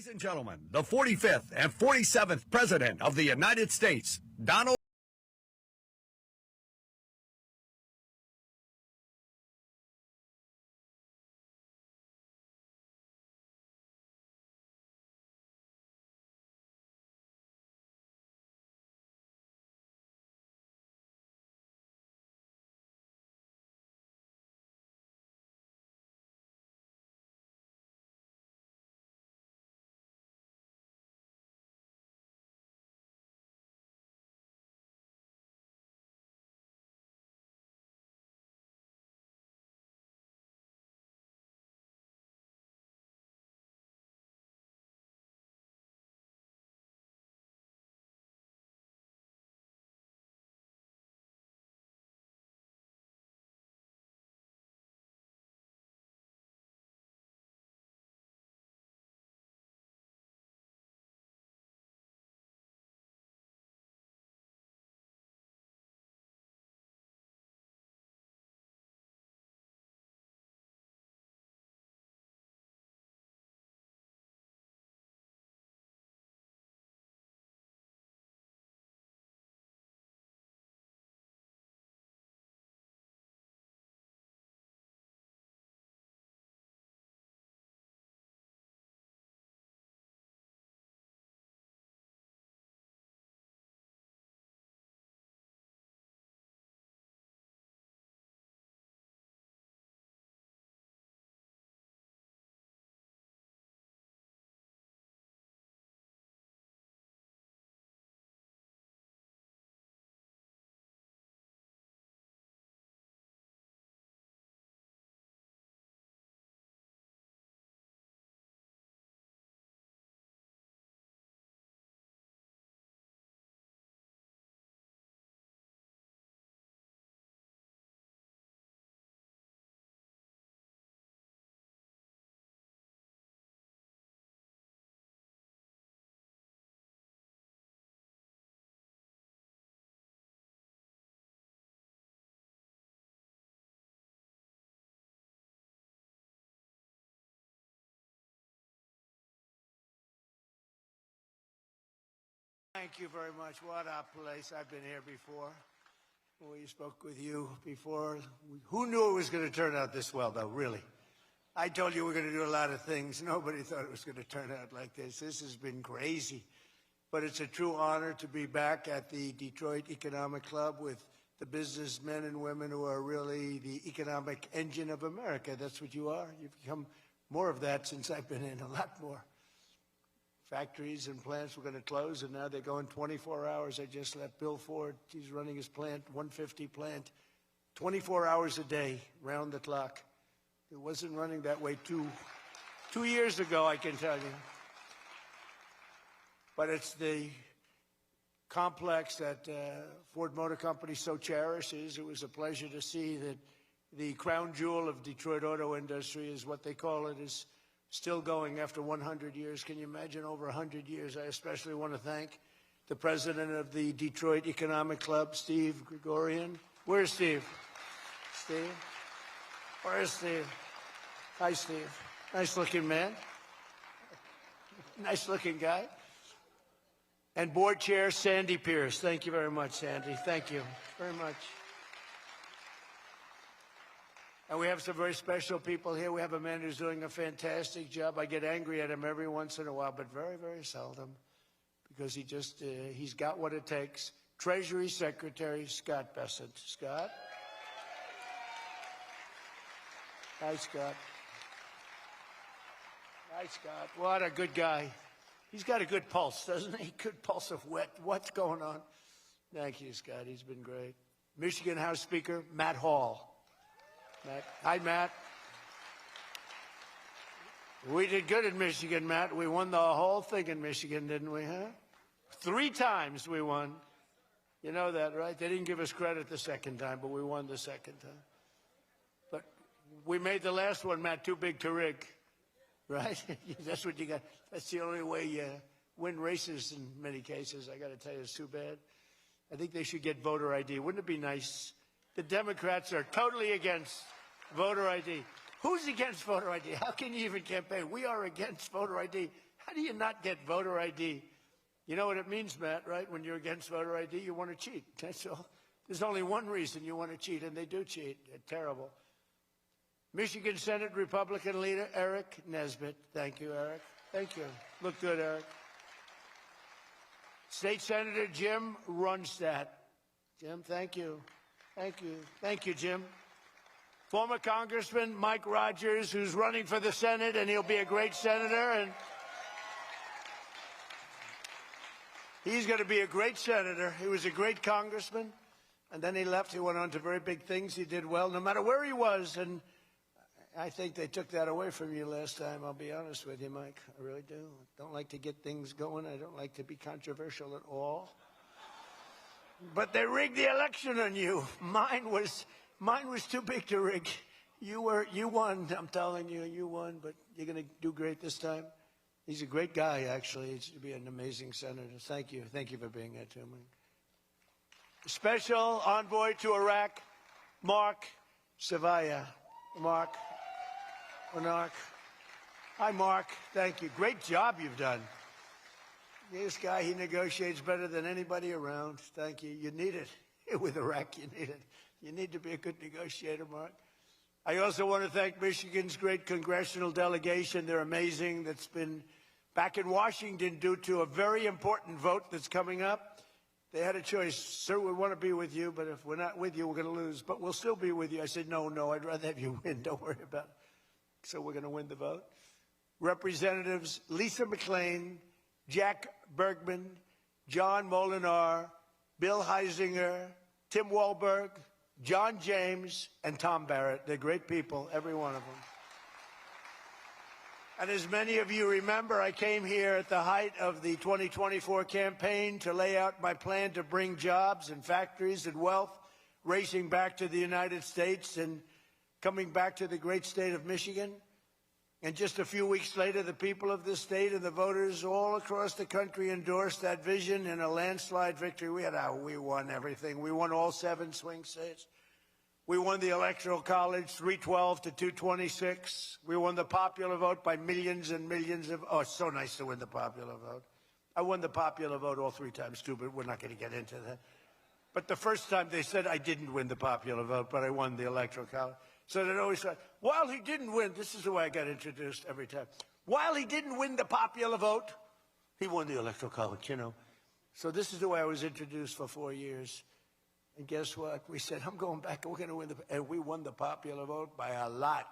Ladies and gentlemen, the 45th and 47th President of the United States, Donald. Thank you very much. What a place. I've been here before. We spoke with you before. Who knew it was going to turn out this well, though, really? I told you we're going to do a lot of things. Nobody thought it was going to turn out like this. This has been crazy. But it's a true honor to be back at the Detroit Economic Club with the businessmen and women who are really the economic engine of America. That's what you are. You've become more of that since I've been in, a lot more. Factories and plants were going to close, and now they're going 24 hours. I just left Bill Ford. He's running his plant, 150 plant, 24 hours a day, round the clock. It wasn't running that way two years ago, I can tell you. But it's the complex that Ford Motor Company so cherishes. It was a pleasure to see that the crown jewel of Detroit auto industry is what they call it, is still going after 100 years. Can you imagine over 100 years? I especially want to thank the president of the Detroit Economic Club, Steve Gregorian. Where's Steve? Steve? Where's Steve? Hi, Steve. Nice looking man. Nice looking guy. And board chair, Sandy Pierce. Thank you very much, Sandy. Thank you very much. And we have some very special people here. We have a man who's doing a fantastic job. I get angry at him every once in a while, but very, very seldom, because he's got what it takes. Treasury Secretary Scott Bessent. Scott? Hi, Scott. Hi, Scott. What a good guy. He's got a good pulse, doesn't he? Good pulse of what's going on. Thank you, Scott. He's been great. Michigan House Speaker Matt Hall. Matt. Hi, Matt. We did good in Michigan, Matt. We won the whole thing in Michigan, didn't we, huh? 3 times we won. You know that, right? They didn't give us credit the second time, but we won the second time. But we made the last one, Matt, too big to rig, right? That's what you got. That's the only way you win races in many cases. I got to tell you, it's too bad. I think they should get voter ID. Wouldn't it be nice? The Democrats are totally against voter ID. Who's against voter ID? How can you even campaign? We are against voter ID. How do you not get voter ID? You know what it means, Matt, right? When you're against voter ID, you want to cheat. That's all. There's only one reason you want to cheat, and they do cheat. They're terrible. Michigan Senate Republican leader Eric Nesbitt. Thank you, Eric. Thank you. Look good, Eric. State Senator Jim Runstad. Jim, thank you. Thank you. Thank you, Jim. Former Congressman Mike Rogers, who's running for the Senate, and he'll be a great senator. And he's going to be a great senator. He was a great congressman, and then he left. He went on to very big things. He did well, no matter where he was. And I think they took that away from you last time. I'll be honest with you, Mike. I really do. I don't like to get things going. I don't like to be controversial at all. But they rigged the election on you. Mine was too big to rig. You won. I'm telling you, you won. But you're going to do great this time. He's a great guy, actually. He's to be an amazing senator. Thank you. Thank you for being here, too, Mike. Special envoy to Iraq, Mark Savaya. Mark. Hi, Mark. Thank you. Great job you've done. This guy, he negotiates better than anybody around. Thank you. You need it. With Iraq, you need it. You need to be a good negotiator, Mark. I also want to thank Michigan's great congressional delegation. They're amazing. That's been back in Washington due to a very important vote that's coming up. They had a choice. Sir, we want to be with you, but if we're not with you, we're going to lose. But we'll still be with you. I said, no, I'd rather have you win. Don't worry about it. So we're going to win the vote. Representatives Lisa McClain, Jack Bergman, John Molinar, Bill Heisinger, Tim Walberg, John James, and Tom Barrett. They're great people, every one of them. And as many of you remember, I came here at the height of the 2024 campaign to lay out my plan to bring jobs and factories and wealth racing back to the United States and coming back to the great state of Michigan. And just a few weeks later, the people of this state and the voters all across the country endorsed that vision in a landslide victory. We won everything. We won all 7 swing states. We won the Electoral College 312 to 226. We won the popular vote by millions and millions of... Oh, it's so nice to win the popular vote. I won the popular vote all 3 times, too, but we're not going to get into that. But the first time they said I didn't win the popular vote, but I won the Electoral College. So they'd always say, while he didn't win, this is the way I got introduced every time. While he didn't win the popular vote, he won the Electoral College, you know. So this is the way I was introduced for 4 years. And guess what? We said, I'm going back, and we're going to win and we won the popular vote by a lot.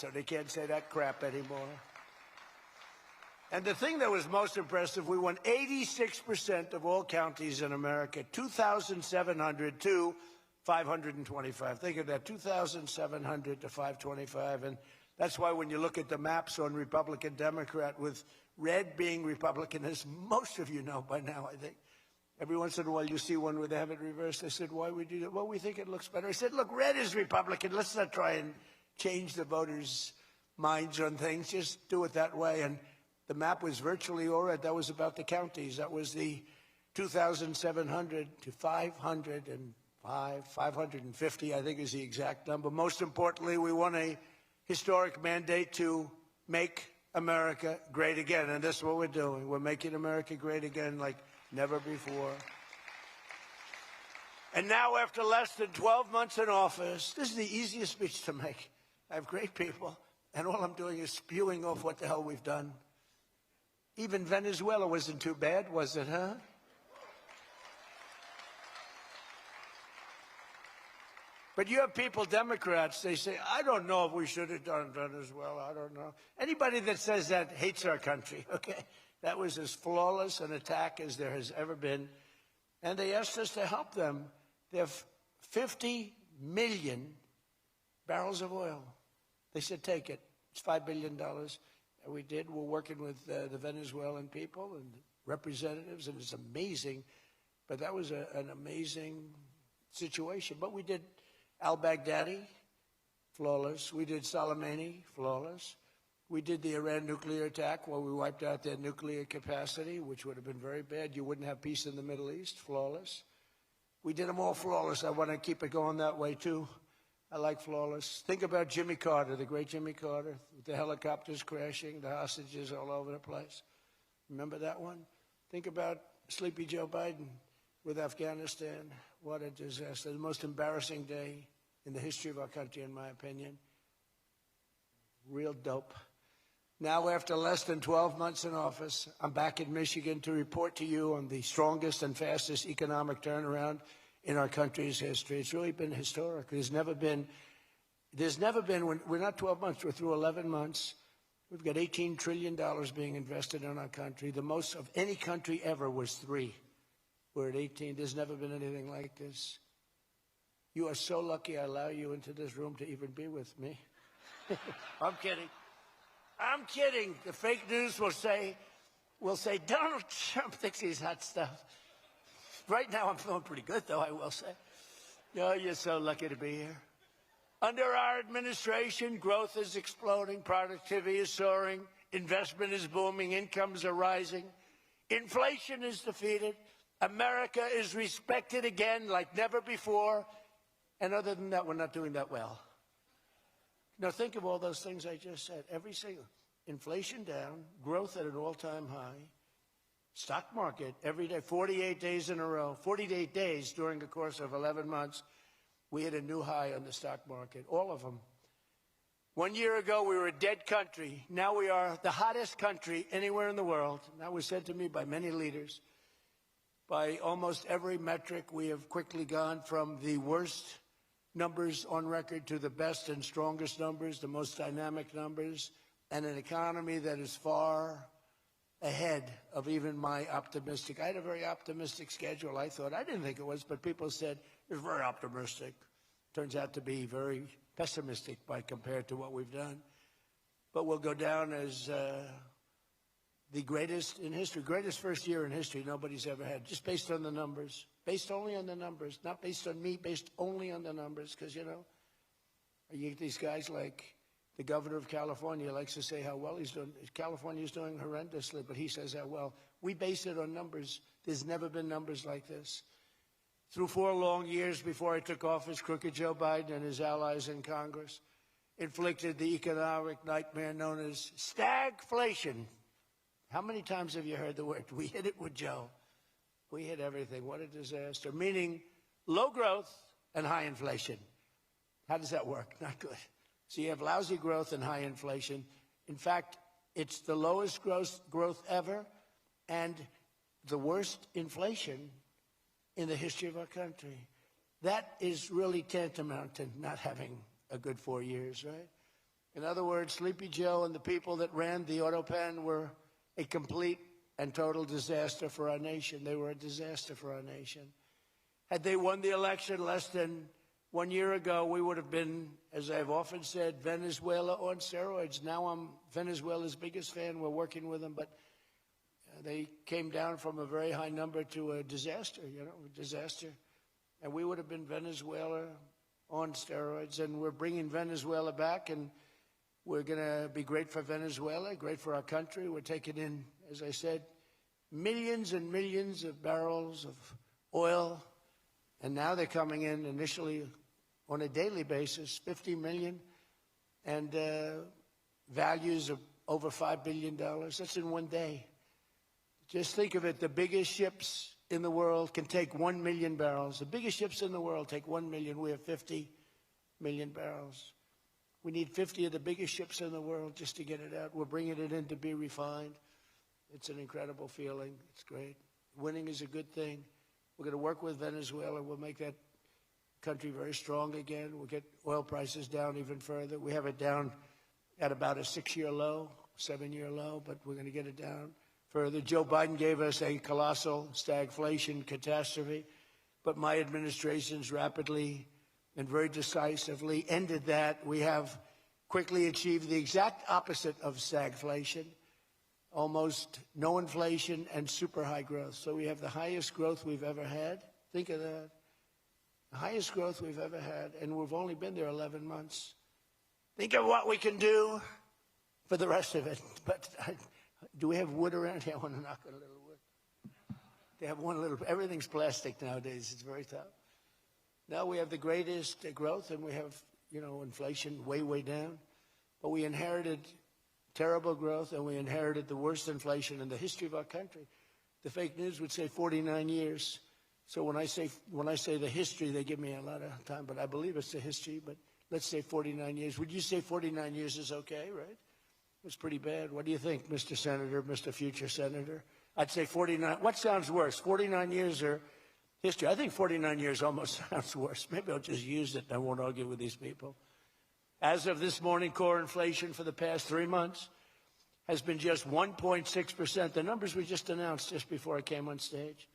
So they can't say that crap anymore. And the thing that was most impressive, we won 86% of all counties in America, 2,700 to 525. Think of that, 2,700 to 525. And that's why when you look at the maps on Republican, Democrat, with red being Republican, as most of you know by now, I think, every once in a while you see one where they have it reversed. I said, why we do that? Well, we think it looks better. I said, look, red is Republican. Let's not try and change the voters' minds on things. Just do it that way. And the map was virtually all red. That was about the counties. That was the 2,700 to 550, I think is the exact number. Most importantly, we won a historic mandate to make America great again. And that's what we're doing. We're making America great again like never before. And now, after less than 12 months in office, this is the easiest speech to make. I have great people, and all I'm doing is spewing off what the hell we've done. Even Venezuela wasn't too bad, was it, huh? But you have people, Democrats, they say, I don't know if we should have done Venezuela, I don't know. Anybody that says that hates our country, okay? That was as flawless an attack as there has ever been. And they asked us to help them. They have 50 million barrels of oil. They said, take it. It's $5 billion. And we did. We're working with the Venezuelan people and representatives, and it's amazing. But that was an amazing situation. But we did al-Baghdadi, flawless. We did Soleimani, flawless. We did the Iran nuclear attack where we wiped out their nuclear capacity, which would have been very bad. You wouldn't have peace in the Middle East, flawless. We did them all flawless. I want to keep it going that way, too. I like flawless. Think about Jimmy Carter, the great Jimmy Carter, with the helicopters crashing, the hostages all over the place. Remember that one? Think about Sleepy Joe Biden with Afghanistan. What a disaster. The most embarrassing day in the history of our country, in my opinion. Real dope. Now, after less than 12 months in office, I'm back in Michigan to report to you on the strongest and fastest economic turnaround in our country's history. It's really been historic. There's never been, we're not 12 months, we're through 11 months. We've got $18 trillion being invested in our country. The most of any country ever was 3. We're at 18. There's never been anything like this. You are so lucky I allow you into this room to even be with me. I'm kidding. I'm kidding. The fake news will say Donald Trump thinks he's hot stuff. Right now I'm feeling pretty good, though, I will say. No, you're so lucky to be here. Under our administration, growth is exploding, productivity is soaring, investment is booming, incomes are rising, inflation is defeated, America is respected again like never before, and other than that, we're not doing that well. Now think of all those things I just said. Every single, inflation down, growth at an all-time high, stock market every day, 48 days in a row, 48 days during the course of 11 months, we hit a new high on the stock market, all of them. 1 year ago, we were a dead country. Now we are the hottest country anywhere in the world. That was said to me by many leaders. By almost every metric, we have quickly gone from the worst numbers on record to the best and strongest numbers, the most dynamic numbers, and an economy that is far ahead of even my optimistic. I had a very optimistic schedule, I thought. I didn't think it was, but people said it was very optimistic. Turns out to be very pessimistic by compared to what we've done. But we'll go down as the greatest in history, greatest first year in history nobody's ever had, just based on the numbers, based only on the numbers, not based on me, based only on the numbers, because, you know, you get these guys like the governor of California likes to say how well he's doing. California's doing horrendously, but he says how well. We base it on numbers. There's never been numbers like this. Through 4 long years before I took office, crooked Joe Biden and his allies in Congress inflicted the economic nightmare known as stagflation. How many times have you heard the word? We hit it with Joe. We hit everything. What a disaster. Meaning low growth and high inflation. How does that work? Not good. So you have lousy growth and high inflation. In fact, it's the lowest growth ever and the worst inflation in the history of our country. That is really tantamount to not having a good 4 years, right? In other words, Sleepy Joe and the people that ran the auto pen were a complete and total disaster for our nation. They were a disaster for our nation. Had they won the election less than 1 year ago, we would have been, as I've often said, Venezuela on steroids. Now I'm Venezuela's biggest fan. We're working with them, but they came down from a very high number to a disaster, a disaster. And we would have been Venezuela on steroids, and we're bringing Venezuela back, and we're going to be great for Venezuela, great for our country. We're taking in, as I said, millions and millions of barrels of oil, and now they're coming in initially on a daily basis, 50 million, and values of over $5 billion. That's in 1 day. Just think of it, the biggest ships in the world can take 1 million barrels. The biggest ships in the world take 1 million. We have 50 million barrels. We need 50 of the biggest ships in the world just to get it out. We're bringing it in to be refined. It's an incredible feeling. It's great. Winning is a good thing. We're going to work with Venezuela. We'll make that country very strong again. We'll get oil prices down even further. We have it down at about a 6-year low, 7-year low, but we're going to get it down further. Joe Biden gave us a colossal stagflation catastrophe, but my administration's rapidly and very decisively ended that. We have quickly achieved the exact opposite of stagflation, almost no inflation and super high growth. So we have the highest growth we've ever had. Think of that. The highest growth we've ever had, and we've only been there 11 months. Think of what we can do for the rest of it. But do we have wood around here? I want to knock on a little wood. They have one little, everything's plastic nowadays. It's very tough. Now we have the greatest growth, and we have inflation way, way down. But we inherited terrible growth, and we inherited the worst inflation in the history of our country. The fake news would say 49 years. So when I say the history, they give me a lot of time, but I believe it's the history. But let's say 49 years. Would you say 49 years is okay, right? It's pretty bad. What do you think, Mr. Senator, Mr. Future Senator? I'd say 49. What sounds worse, 49 years or history? I think 49 years almost sounds worse. Maybe I'll just use it and I won't argue with these people. As of this morning, core inflation for the past 3 months has been just 1.6%. The numbers we just announced just before I came on stage.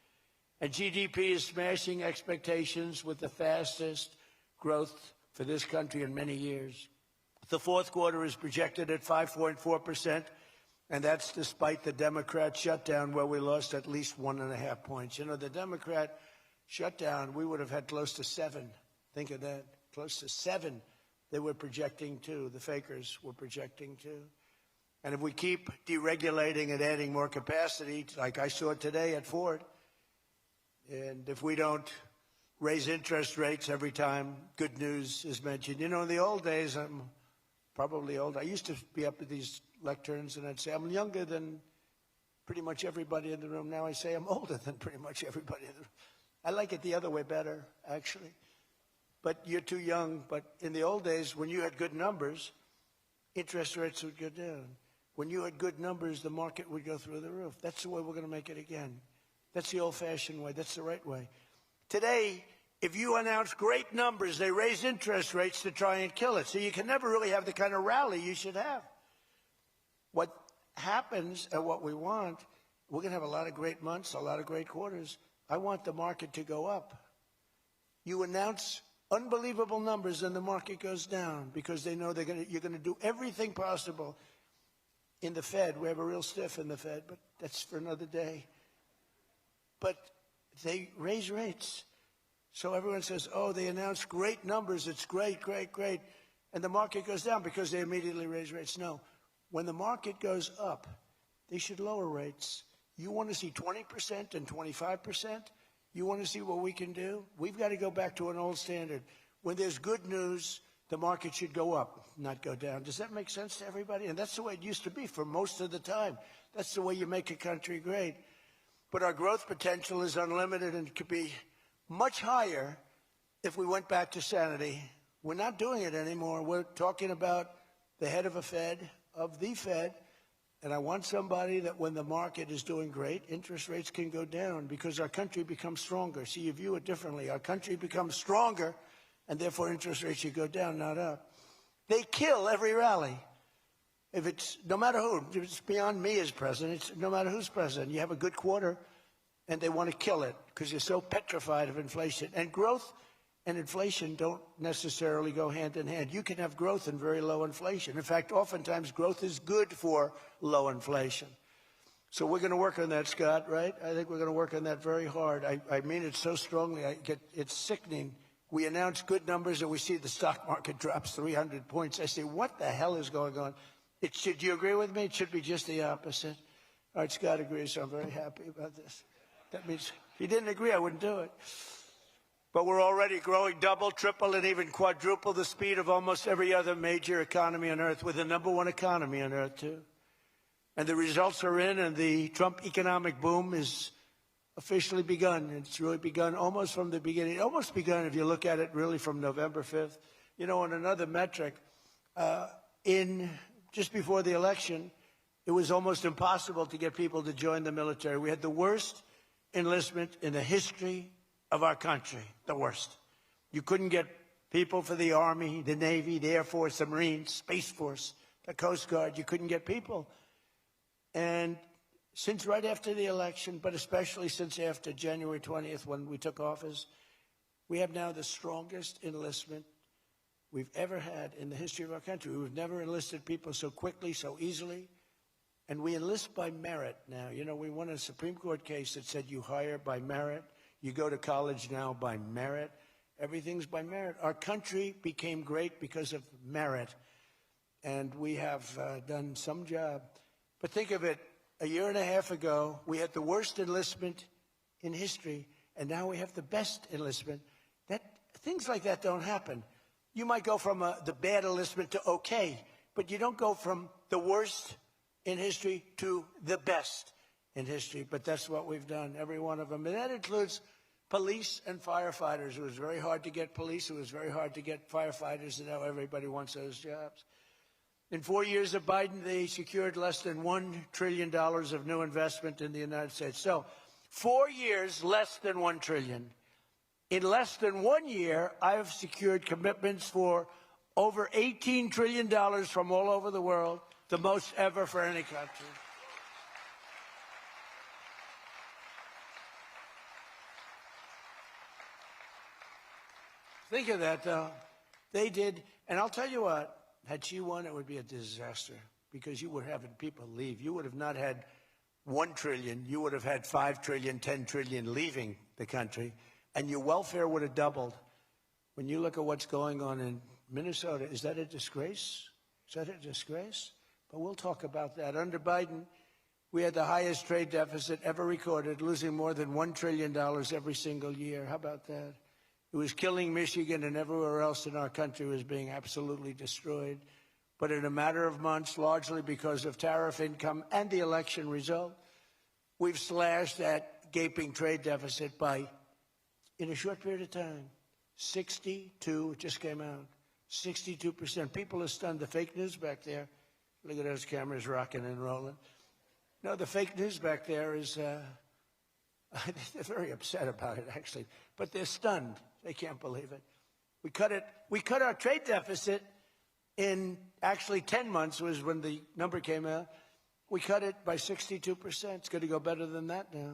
And GDP is smashing expectations with the fastest growth for this country in many years. The fourth quarter is projected at 5.4%, and that's despite the Democrat shutdown where we lost at least 1.5 points. The Democrat shutdown, we would have had close to 7. Think of that, close to 7. They were projecting 2. The fakers were projecting 2. And if we keep deregulating and adding more capacity, like I saw today at Ford, and if we don't raise interest rates every time good news is mentioned. In the old days, I'm probably old. I used to be up at these lecterns and I'd say, I'm younger than pretty much everybody in the room. Now I say I'm older than pretty much everybody in the room. I like it the other way better, actually. But you're too young. But in the old days, when you had good numbers, interest rates would go down. When you had good numbers, the market would go through the roof. That's the way we're going to make it again. That's the old-fashioned way. That's the right way. Today, if you announce great numbers, they raise interest rates to try and kill it. So you can never really have the kind of rally you should have. What happens and what we want, we're going to have a lot of great months, a lot of great quarters. I want the market to go up. You announce unbelievable numbers and the market goes down because they know you're going to do everything possible. In the Fed, we have a real stiff in the Fed, but that's for another day. But they raise rates. So everyone says, oh, they announced great numbers. It's great, great, great. And the market goes down because they immediately raise rates. No. When the market goes up, they should lower rates. You want to see 20% and 25%? You want to see what we can do? We've got to go back to an old standard. When there's good news, the market should go up, not go down. Does that make sense to everybody? And that's the way it used to be for most of the time. That's the way you make a country great. But our growth potential is unlimited and could be much higher if we went back to sanity. We're not doing it anymore. We're talking about the head of the Fed, and I want somebody that when the market is doing great, interest rates can go down because our country becomes stronger. See, you view it differently. Our country becomes stronger, and therefore interest rates should go down, not up. They kill every rally. If it's, no matter who, it's beyond me as president, it's no matter who's president. You have a good quarter, and they want to kill it because you're so petrified of inflation. And growth and inflation don't necessarily go hand in hand. You can have growth and very low inflation. In fact, oftentimes growth is good for low inflation. So we're going to work on that, Scott, right? I think we're going to work on that very hard. I mean it so strongly. It's sickening. We announce good numbers, and we see the stock market drops 300 points. I say, what the hell is going on? Do you agree with me? It should be just the opposite. All right, Scott agrees, so I'm very happy about this. That means if he didn't agree, I wouldn't do it. But we're already growing double, triple, and even quadruple the speed of almost every other major economy on Earth. We're the #1 economy on Earth, too. And the results are in, and the Trump economic boom is officially begun. It's really begun almost from the beginning. Almost begun if you look at it really from November 5th. On another metric, just before the election, it was almost impossible to get people to join the military. We had the worst enlistment in the history of our country, the worst. You couldn't get people for the Army, the Navy, the Air Force, the Marines, Space Force, the Coast Guard. You couldn't get people. And since right after the election, but especially since after January 20th when we took office, we have now the strongest enlistment we've ever had in the history of our country. We've never enlisted people so quickly, so easily. And we enlist by merit now. We won a Supreme Court case that said you hire by merit. You go to college now by merit. Everything's by merit. Our country became great because of merit. And we have done some job. But think of it, a year and a half ago, we had the worst enlistment in history, and now we have the best enlistment. Things like that don't happen. You might go from the bad enlistment to okay, but you don't go from the worst in history to the best in history. But that's what we've done, every one of them. And that includes police and firefighters. It was very hard to get police. It was very hard to get firefighters, and now everybody wants those jobs. In 4 years of Biden, they secured less than $1 trillion of new investment in the United States. So 4 years, less than $1 trillion. In less than 1 year, I've secured commitments for over $18 trillion from all over the world, the most ever for any country. Think of that, though. They did, and I'll tell you what, had she won, it would be a disaster, because you would have people leave. You would have not had $1 trillion. You would have had $5 trillion, $10 trillion leaving the country, and your welfare would have doubled. When you look at what's going on in Minnesota, is that a disgrace? Is that a disgrace? But we'll talk about that. Under Biden, we had the highest trade deficit ever recorded, losing more than $1 trillion every single year. How about that? It was killing Michigan, and everywhere else in our country was being absolutely destroyed. But in a matter of months, largely because of tariff income and the election result, we've slashed that gaping trade deficit by, in a short period of time, 62, it just came out, 62%. People are stunned. The fake news back there, look at those cameras rocking and rolling. No, the fake news back there is, they're very upset about it, actually, but they're stunned. They can't believe it. We cut our trade deficit in actually 10 months was when the number came out. We cut it by 62%. It's going to go better than that now.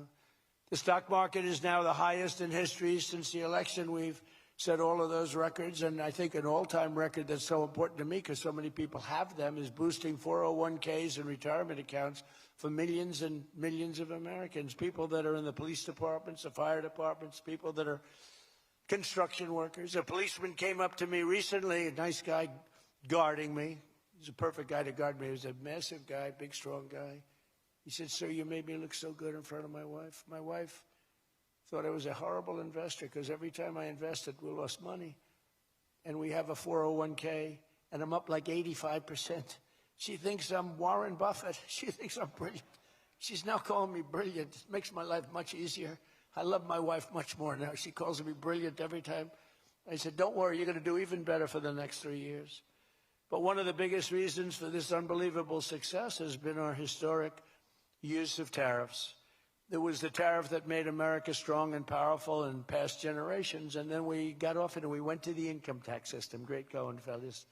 The stock market is now the highest in history since the election. We've set all of those records, and I think an all-time record that's so important to me because so many people have them is boosting 401ks and retirement accounts for millions and millions of Americans, people that are in the police departments, the fire departments, people that are construction workers. A policeman came up to me recently, a nice guy guarding me. He's a perfect guy to guard me. He was a massive guy, big, strong guy. He said, "Sir, you made me look so good in front of my wife. My wife thought I was a horrible investor because every time I invested, we lost money. And we have a 401k, and I'm up like 85%. She thinks I'm Warren Buffett. She thinks I'm brilliant. She's now calling me brilliant. It makes my life much easier. I love my wife much more now. She calls me brilliant every time. I said, don't worry, you're going to do even better for the next 3 years. But one of the biggest reasons for this unbelievable success has been our historic use of tariffs. There was the tariff that made America strong and powerful in past generations, and then we got off it and we went to the income tax system. Great going, fellas.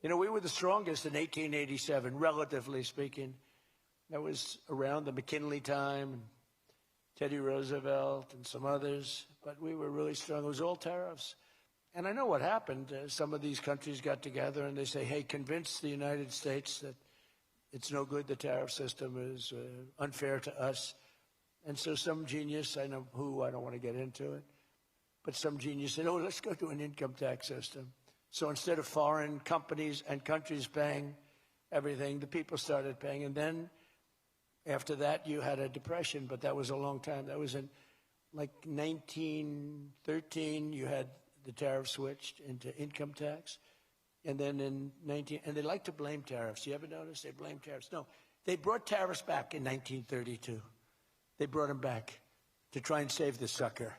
You know, we were the strongest in 1887, relatively speaking. That was around the McKinley time, and Teddy Roosevelt and some others, but we were really strong. It was all tariffs. And I know what happened. Some of these countries got together and they say, hey, convince the United States that it's no good, the tariff system is unfair to us. And so some genius, I know who, I don't want to get into it, but some genius said, oh, let's go to an income tax system. So instead of foreign companies and countries paying everything, the people started paying. And then after that, you had a depression, but that was a long time. That was in like 1913, you had the tariff switched into income tax. And then in and they like to blame tariffs. You ever notice they blame tariffs? No, they brought tariffs back in 1932. They brought them back to try and save the sucker.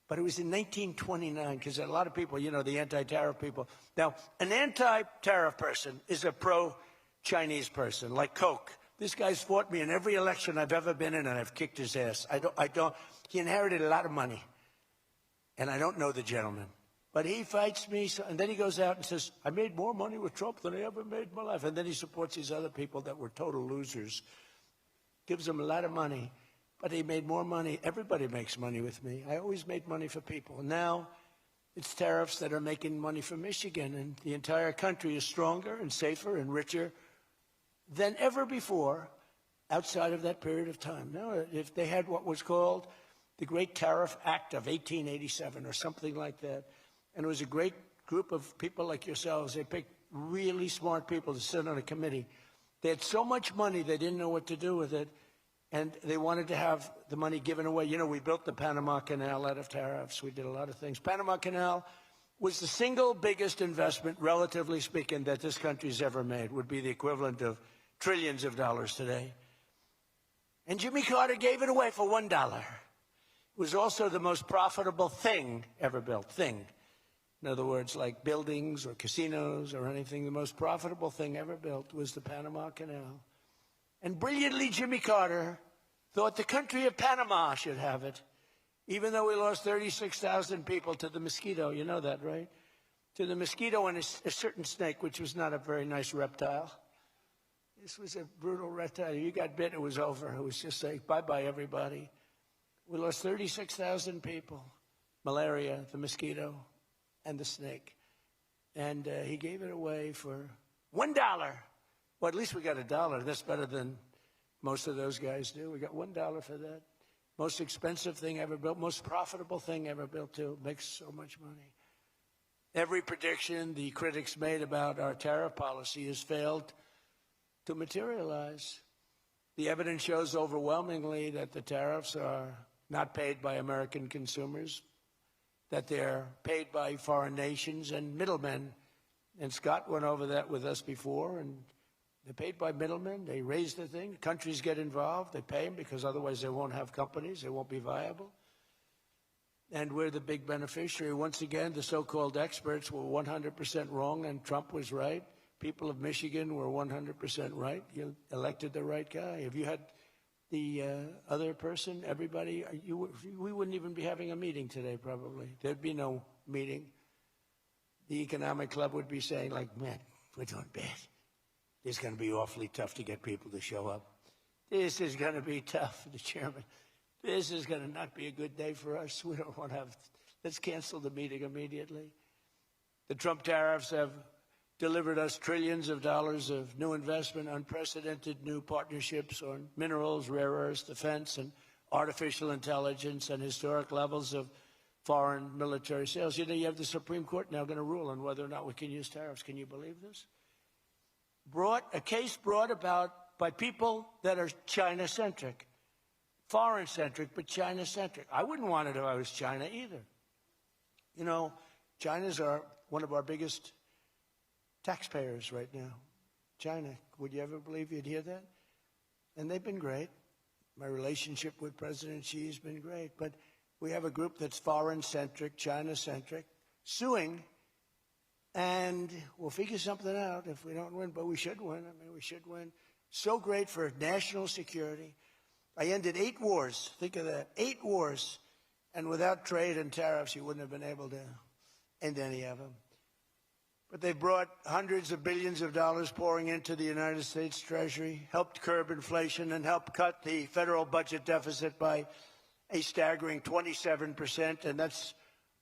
But it was in 1929, because a lot of people, you know, the anti-tariff people. Now, an anti-tariff person is a pro-Chinese person, like Coke. This guy's fought me in every election I've ever been in, and I've kicked his ass. He inherited a lot of money, and I don't know the gentleman. But he fights me, and then he goes out and says, I made more money with Trump than I ever made in my life. And then he supports these other people that were total losers. Gives them a lot of money, but he made more money. Everybody makes money with me. I always made money for people. Now it's tariffs that are making money for Michigan, and the entire country is stronger and safer and richer than ever before outside of that period of time. Now, if they had what was called the Great Tariff Act of 1887 or something like that, and it was a great group of people like yourselves. They picked really smart people to sit on a committee. They had so much money, they didn't know what to do with it, and they wanted to have the money given away. You know, we built the Panama Canal out of tariffs. We did a lot of things. Panama Canal was the single biggest investment, relatively speaking, that this country's ever made. Would be the equivalent of trillions of dollars today. And Jimmy Carter gave it away for $1. It was also the most profitable thing ever built. Thing. In other words, like buildings or casinos or anything, the most profitable thing ever built was the Panama Canal. And brilliantly, Jimmy Carter thought the country of Panama should have it, even though we lost 36,000 people to the mosquito. You know that, right? To the mosquito and a certain snake, which was not a very nice reptile. This was a brutal reptile. You got bit, it was over. It was just like, bye-bye, everybody. We lost 36,000 people. Malaria, the mosquito, and the snake. And he gave it away for $1. Well, at least we got $1. That's better than most of those guys do. We got $1 for that. Most expensive thing ever built, most profitable thing ever built, too. Makes so much money. Every prediction the critics made about our tariff policy has failed to materialize. The evidence shows overwhelmingly that the tariffs are not paid by American consumers, that they're paid by foreign nations and middlemen. And Scott went over that with us before, and they're paid by middlemen. They raise the thing. Countries get involved. They pay them because otherwise they won't have companies. They won't be viable. And we're the big beneficiary. Once again, the so-called experts were 100% wrong, and Trump was right. People of Michigan were 100% right. You elected the right guy. If you had the other person, everybody, we wouldn't even be having a meeting today, probably. There'd be no meeting. The Economic Club would be saying, like, man, we're doing bad. It's going to be awfully tough to get people to show up. This is going to be tough, the chairman. This is going to not be a good day for us. We don't want to have, let's cancel the meeting immediately. The Trump tariffs have delivered us trillions of dollars of new investment, unprecedented new partnerships on minerals, rare earths, defense, and artificial intelligence, and historic levels of foreign military sales. You know, you have the Supreme Court now going to rule on whether or not we can use tariffs. Can you believe this? A case brought about by people that are China-centric, foreign-centric, but China-centric. I wouldn't want it if I was China either. You know, China's one of our biggest taxpayers right now. China, would you ever believe you'd hear that? And they've been great. My relationship with President Xi has been great. But we have a group that's foreign-centric, China-centric, suing, and we'll figure something out if we don't win. But we should win. I mean, we should win. So great for national security. I ended 8 wars. Think of that. 8 wars. And without trade and tariffs, you wouldn't have been able to end any of them. But they've brought hundreds of billions of dollars pouring into the United States Treasury, helped curb inflation, and helped cut the federal budget deficit by a staggering 27%, and that's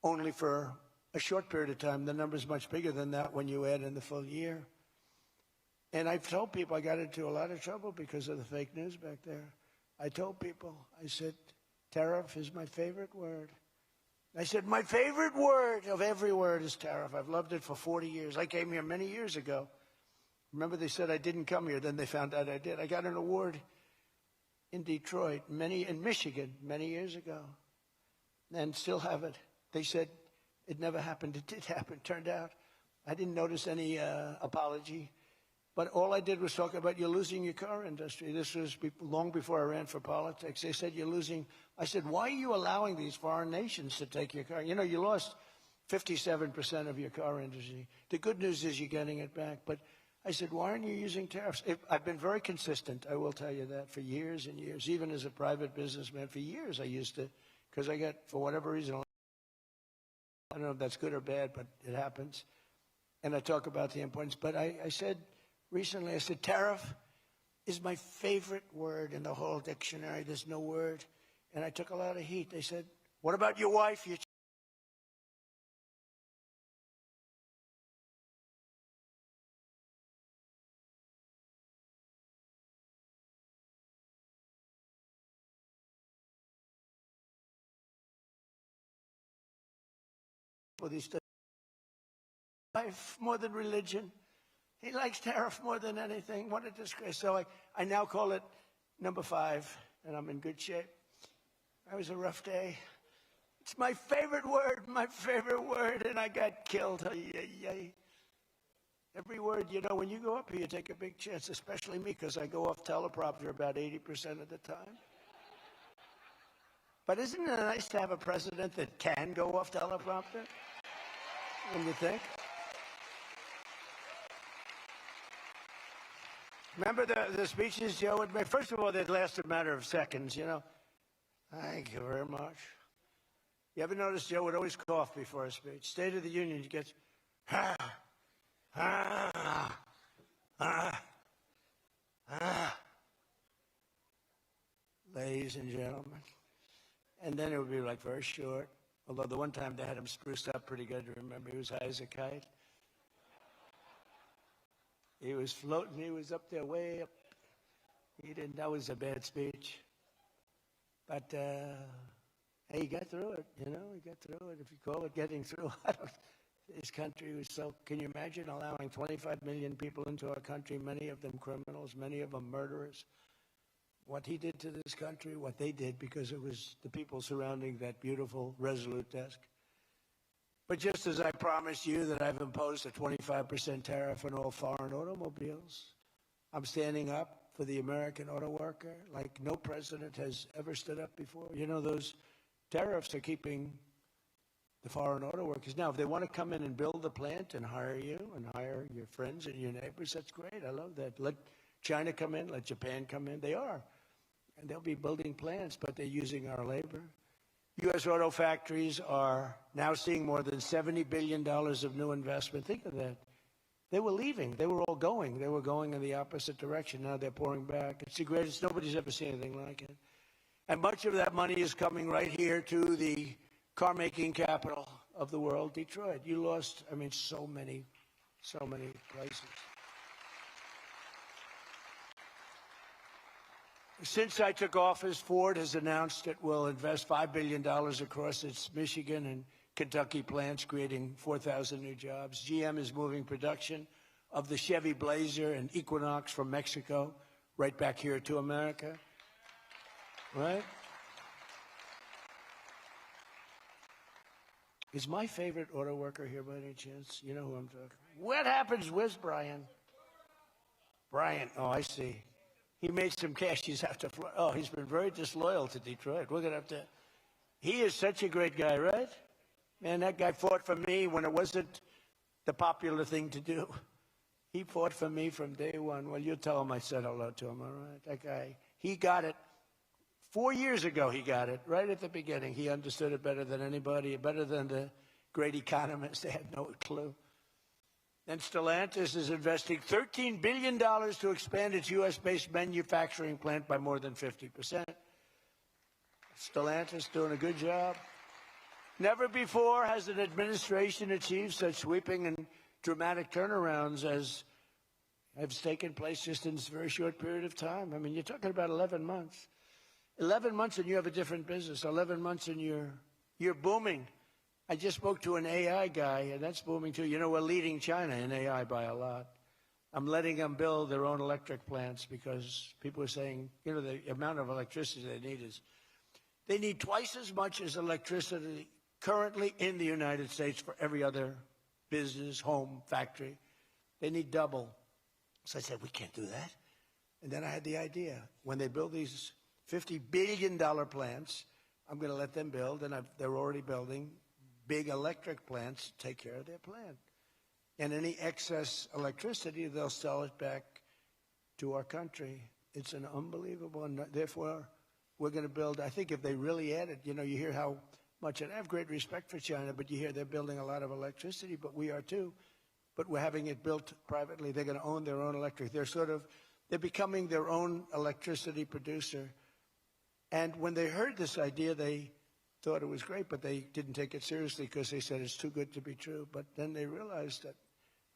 only for a short period of time. The number's much bigger than that when you add in the full year. And I've told people I got into a lot of trouble because of the fake news back there. I told people, I said, tariff is my favorite word. I said, my favorite word of every word is tariff. I've loved it for 40 years. I came here many years ago. Remember, they said I didn't come here. Then they found out I did. I got an award in Detroit, in Michigan, many years ago, and still have it. They said it never happened. It did happen. Turned out I didn't notice any apology. But all I did was talk about you're losing your car industry. This was long before I ran for politics. They said you're losing. I said, why are you allowing these foreign nations to take your car? You know, you lost 57% of your car industry. The good news is you're getting it back. But I said, why aren't you using tariffs? I've been very consistent, I will tell you that, for years and years. Even as a private businessman, for years I used to, because I got, for whatever reason, I don't know if that's good or bad, but it happens. And I talk about the importance. But I said, recently, I said, tariff is my favorite word in the whole dictionary. There's no word. And I took a lot of heat. They said, what about your wife? Life more than religion. He likes tariff more than anything. What a disgrace. So I now call it number 5, and I'm in good shape. That was a rough day. It's my favorite word, and I got killed. Every word, you know, when you go up here, you take a big chance, especially me, because I go off teleprompter about 80% of the time. But isn't it nice to have a president that can go off teleprompter? What do you think? Remember the speeches Joe would make? First of all, they'd last a matter of seconds, you know. Thank you very much. You ever notice Joe would always cough before a speech? State of the Union, he gets, ladies and gentlemen. And then it would be like very short. Although the one time they had him spruced up pretty good, remember, he was high as a kite. He was floating, he was up there way up. That was a bad speech. But, hey, he got through it, you know, he got through it. If you call it getting through, this country was so, can you imagine allowing 25 million people into our country, many of them criminals, many of them murderers? What he did to this country, what they did, because it was the people surrounding that beautiful, resolute desk. But just as I promised you that I've imposed a 25% tariff on all foreign automobiles, I'm standing up for the American auto worker like no president has ever stood up before. You know, those tariffs are keeping the foreign auto workers. Now, if they want to come in and build a plant and hire you and hire your friends and your neighbors, that's great. I love that. Let China come in, let Japan come in. They are. And they'll be building plants, but they're using our labor. U.S. auto factories are now seeing more than $70 billion of new investment. Think of that. They were leaving. They were all going. They were going in the opposite direction. Now they're pouring back. It's the greatest. Nobody's ever seen anything like it. And much of that money is coming right here to the car-making capital of the world, Detroit. You lost, I mean, so many places. Since I took office, Ford has announced it will invest $5 billion across its Michigan and Kentucky plants, creating 4,000 new jobs. GM is moving production of the Chevy Blazer and Equinox from Mexico right back here to America. Right? Is my favorite auto worker here by any chance? You know who I'm talking about. What happens? Where's Brian? Brian, oh, I see. He made some cash. He's after. Oh, he's been very disloyal to Detroit. We're going to have to. He is such a great guy, right? Man, that guy fought for me when it wasn't the popular thing to do. He fought for me from day one. Well, you tell him I said hello to him, all right? That guy, he got it. 4 years ago, he got it, right at the beginning. He understood it better than anybody, better than the great economists. They had no clue. And Stellantis is investing $13 billion to expand its U.S.-based manufacturing plant by more than 50%. Stellantis doing a good job. Never before has an administration achieved such sweeping and dramatic turnarounds as have taken place just in this very short period of time. I mean, you're talking about 11 months. 11 months and you have a different business. 11 months and you're booming. I just spoke to an AI guy, and that's booming too. You know, we're leading China in AI by a lot. I'm letting them build their own electric plants because people are saying, you know, the amount of electricity they need twice as much as electricity currently in the United States for every other business, home, factory. They need double. So I said, we can't do that. And then I had the idea. When they build these $50 billion plants, I'm going to let them build, and they're already building big electric plants to take care of their plant. And any excess electricity, they'll sell it back to our country. It's an unbelievable, and therefore we're going to build, I think if they really added, you know, you hear how much, and I have great respect for China, but you hear they're building a lot of electricity, but we are too. But we're having it built privately. They're going to own their own electric. They're becoming their own electricity producer. And when they heard this idea, they thought it was great, but they didn't take it seriously because they said it's too good to be true. But then they realized that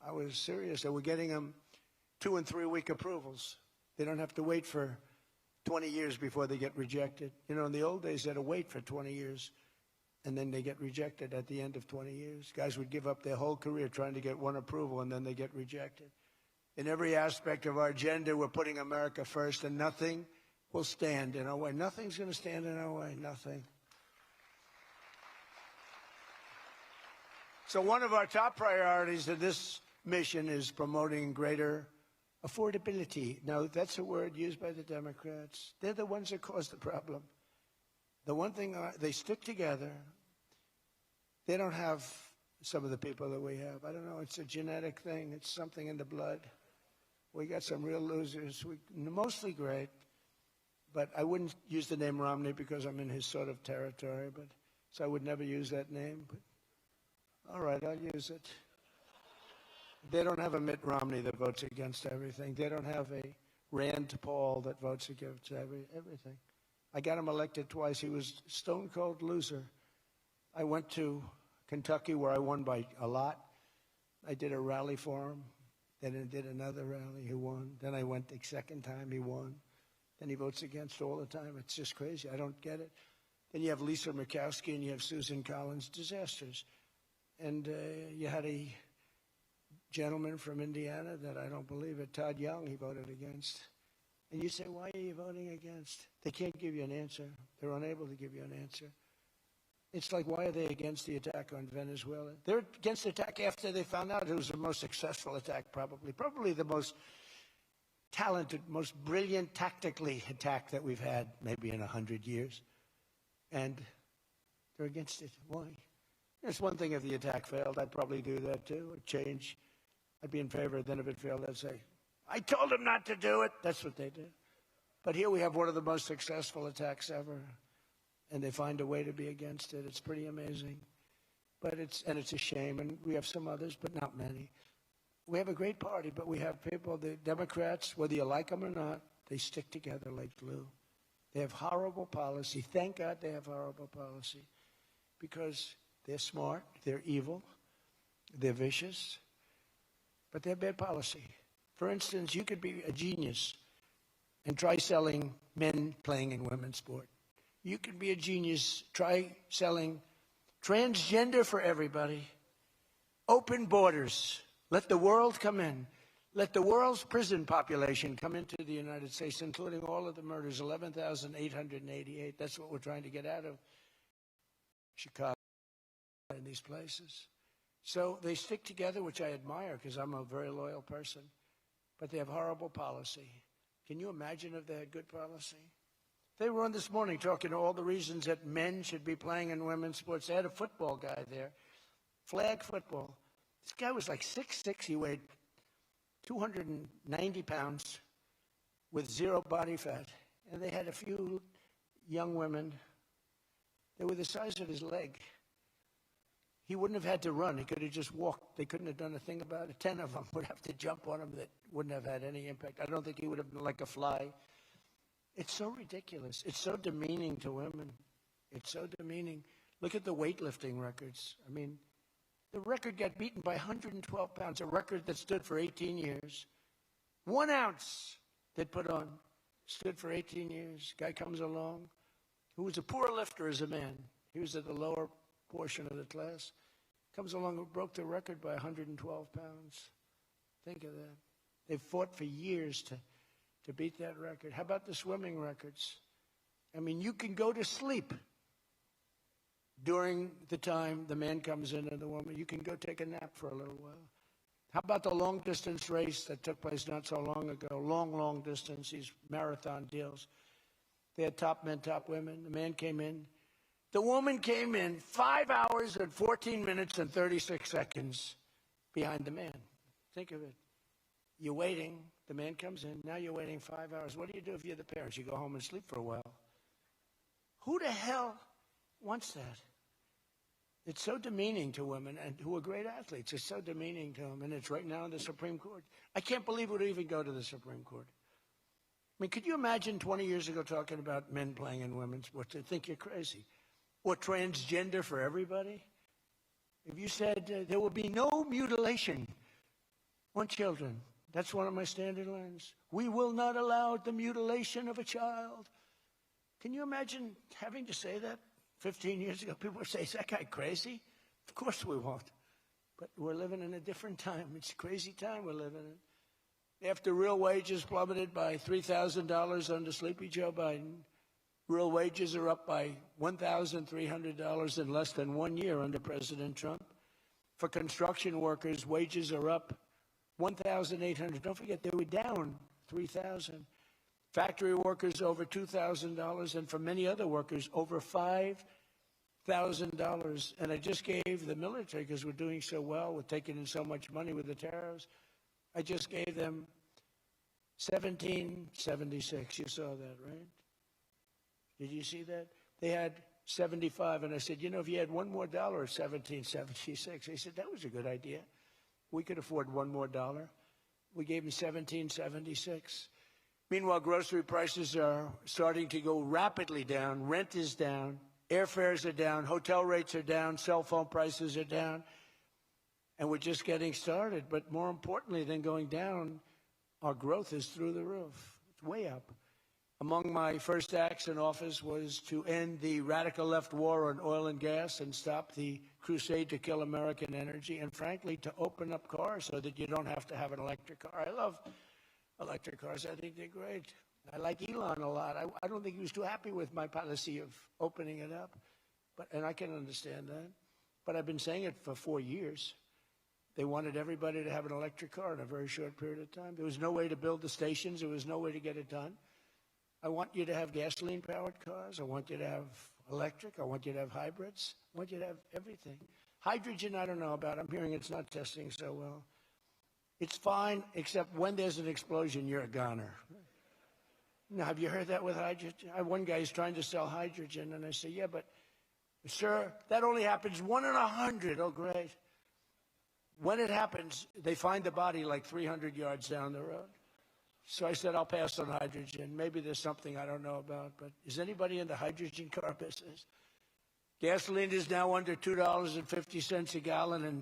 I was serious. They were getting them 2- and 3-week approvals. They don't have to wait for 20 years before they get rejected. You know, in the old days, they had to wait for 20 years, and then they get rejected at the end of 20 years. Guys would give up their whole career trying to get one approval, and then they get rejected. In every aspect of our agenda, we're putting America first, and nothing will stand in our way. Nothing's going to stand in our way, nothing. So one of our top priorities of this mission is promoting greater affordability. Now, that's a word used by the Democrats. They're the ones that cause the problem. The one thing, they stick together. They don't have some of the people that we have. I don't know, it's a genetic thing. It's something in the blood. We got some real losers, mostly great. But I wouldn't use the name Romney because I'm in his sort of territory, so I would never use that name. But all right, I'll use it. They don't have a Mitt Romney that votes against everything. They don't have a Rand Paul that votes against everything. I got him elected twice. He was a stone-cold loser. I went to Kentucky where I won by a lot. I did a rally for him. Then I did another rally. He won. Then I went the second time. He won. Then he votes against all the time. It's just crazy. I don't get it. Then you have Lisa Murkowski and you have Susan Collins. Disasters. And you had a gentleman from Indiana that I don't believe it, Todd Young, he voted against. And you say, why are you voting against? They can't give you an answer. They're unable to give you an answer. It's like, why are they against the attack on Venezuela? They're against the attack after they found out it was the most successful attack, probably the most talented, most brilliant tactically attack that we've had maybe in 100 years. And they're against it. Why? It's one thing if the attack failed. I'd probably do that too. I'd change. I'd be in favor. Then if it failed, I'd say, I told them not to do it. That's what they did. But here we have one of the most successful attacks ever. And they find a way to be against it. It's pretty amazing. But it's a shame. And we have some others, but not many. We have a great party, but we have people, the Democrats, whether you like them or not, they stick together like glue. They have horrible policy. Thank God they have horrible policy. Because they're smart, they're evil, they're vicious, but they have bad policy. For instance, you could be a genius and try selling men playing in women's sport. You could be a genius, try selling transgender for everybody, open borders, let the world come in, let the world's prison population come into the United States, including all of the murders, 11,888. That's what we're trying to get out of Chicago and these places. So they stick together, which I admire because I'm a very loyal person, but they have horrible policy. Can you imagine if they had good policy? They were on this morning talking all the reasons that men should be playing in women's sports. They had a football guy there, flag football. This guy was like 6'6". He weighed 290 pounds with zero body fat. And they had a few young women. They were the size of his leg. He wouldn't have had to run. He could have just walked. They couldn't have done a thing about it. 10 of them would have to jump on him that wouldn't have had any impact. I don't think he would have been like a fly. It's so ridiculous. It's so demeaning to women. It's so demeaning. Look at the weightlifting records. I mean, the record got beaten by 112 pounds, a record that stood for 18 years. 1 ounce that put on stood for 18 years. Guy comes along who was a poor lifter as a man. He was at the lower portion of the class. Comes along and broke the record by 112 pounds. Think of that. They've fought for years to beat that record. How about the swimming records? I mean, you can go to sleep during the time the man comes in and the woman. You can go take a nap for a little while. How about the long-distance race that took place not so long ago? Long distance, these marathon deals. They had top men, top women. The man came in. The woman came in 5 hours and 14 minutes and 36 seconds behind the man. Think of it. You're waiting. The man comes in. Now you're waiting 5 hours. What do you do if you're the parents? You go home and sleep for a while. Who the hell wants that? It's so demeaning to women and who are great athletes. It's so demeaning to them, and it's right now in the Supreme Court. I can't believe it would even go to the Supreme Court. I mean, could you imagine 20 years ago talking about men playing in women's sports? They'd think you're crazy. Or transgender for everybody? If you said there will be no mutilation on children, that's one of my standard lines. We will not allow the mutilation of a child. Can you imagine having to say that 15 years ago? People would say, is that guy crazy? Of course we won't. But we're living in a different time. It's a crazy time we're living in. After real wages plummeted by $3,000 under Sleepy Joe Biden, real wages are up by $1,300 in less than 1 year under President Trump. For construction workers, wages are up 1,800. Don't forget, they were down 3,000. Factory workers over $2,000, and for many other workers, over $5,000. And I just gave the military, because we're doing so well with taking in so much money with the tariffs, I just gave them $17.76. You saw that, right? Did you see that? They had 75, and I said, you know, if you had one more dollar, $17.76. They said, that was a good idea. We could afford one more dollar. We gave them $17.76. Meanwhile, grocery prices are starting to go rapidly down. Rent is down. Airfares are down. Hotel rates are down. Cell phone prices are down. And we're just getting started. But more importantly than going down, our growth is through the roof. It's way up. Among my first acts in office was to end the radical left war on oil and gas and stop the crusade to kill American energy, and frankly, to open up cars so that you don't have to have an electric car. I love electric cars. I think they're great. I like Elon a lot. I don't think he was too happy with my policy of opening it up, and I can understand that. But I've been saying it for 4 years. They wanted everybody to have an electric car in a very short period of time. There was no way to build the stations. There was no way to get it done. I want you to have gasoline-powered cars. I want you to have electric. I want you to have hybrids. I want you to have everything. Hydrogen, I don't know about. I'm hearing it's not testing so well. It's fine, except when there's an explosion, you're a goner. Now, have you heard that with hydrogen? One guy is trying to sell hydrogen, and I say, yeah, but, sir, that only happens 1 in 100. Oh, great. When it happens, they find the body like 300 yards down the road. So I said, I'll pass on hydrogen. Maybe there's something I don't know about, but is anybody in the hydrogen car business? Gasoline is now under $2.50 a gallon in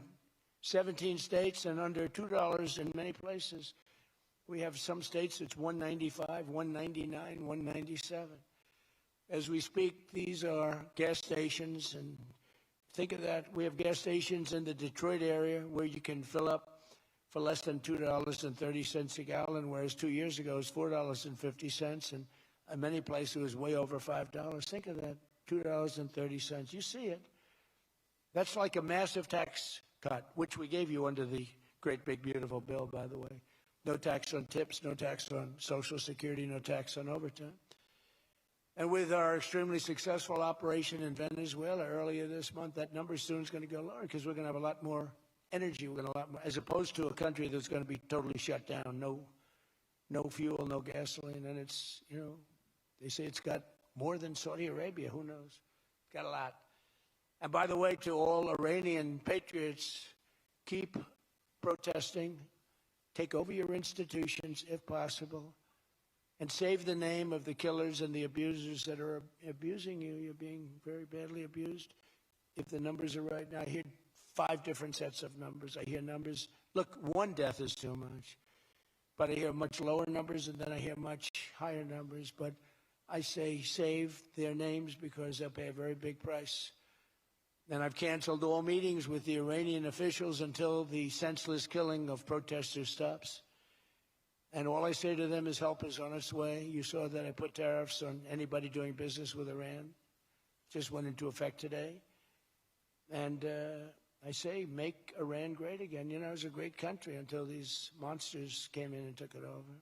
17 states and under $2 in many places. We have some states it's $1.95, $1.99, $1.97. As we speak, these are gas stations, and think of that. We have gas stations in the Detroit area where you can fill up for less than $2.30 a gallon, whereas 2 years ago it was $4.50, and in many places it was way over $5. Think of that, $2.30. You see it. That's like a massive tax cut, which we gave you under the great big beautiful bill, by the way. No tax on tips, no tax on Social Security, no tax on overtime. And with our extremely successful operation in Venezuela earlier this month, that number soon is going to go lower because we're going to have a lot more energy, we're going to have a lot more, as opposed to a country that's going to be totally shut down, no fuel, no gasoline, and it's, you know, they say it's got more than Saudi Arabia, who knows? It's got a lot. And by the way, to all Iranian patriots, keep protesting, take over your institutions if possible, and save the name of the killers and the abusers that are abusing you. You're being very badly abused. If the numbers are right now, I hear 5 different sets of numbers. I hear numbers, look, 1 death is too much. But I hear much lower numbers, and then I hear much higher numbers. But I say save their names because they'll pay a very big price. And I've canceled all meetings with the Iranian officials until the senseless killing of protesters stops. And all I say to them is help is on its way. You saw that I put tariffs on anybody doing business with Iran. Just went into effect today. And I say, make Iran great again. You know, it was a great country until these monsters came in and took it over.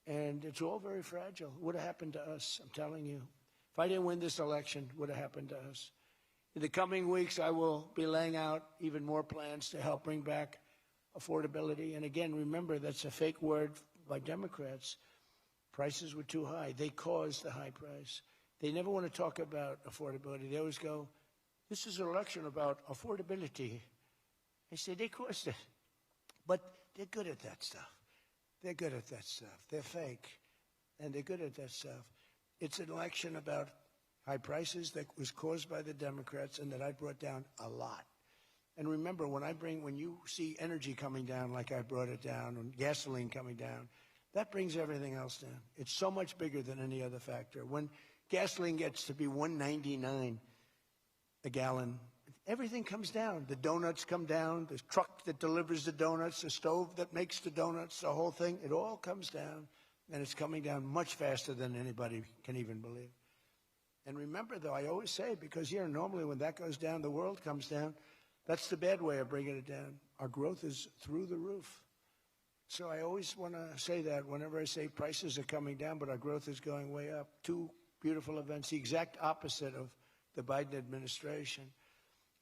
And it's all very fragile. It would have happened to us, I'm telling you. If I didn't win this election, it would have happened to us. In the coming weeks, I will be laying out even more plans to help bring back affordability. And again, remember, that's a fake word by Democrats. Prices were too high. They caused the high price. They never want to talk about affordability. They always go, this is an election about affordability. I say, they caused it. But they're good at that stuff. They're good at that stuff. They're fake, and they're good at that stuff. It's an election about high prices that was caused by the Democrats and that I brought down a lot. And remember, when you see energy coming down like I brought it down, and gasoline coming down, that brings everything else down. It's so much bigger than any other factor. When gasoline gets to be $1.99 a gallon, everything comes down. The donuts come down, the truck that delivers the donuts, the stove that makes the donuts, the whole thing, it all comes down, and it's coming down much faster than anybody can even believe. And remember, though, I always say, because here normally when that goes down, the world comes down, That's the bad way of bringing it down. Our growth is through the roof. So I always want to say that whenever I say prices are coming down, but our growth is going way up. Two beautiful events, the exact opposite of the Biden administration.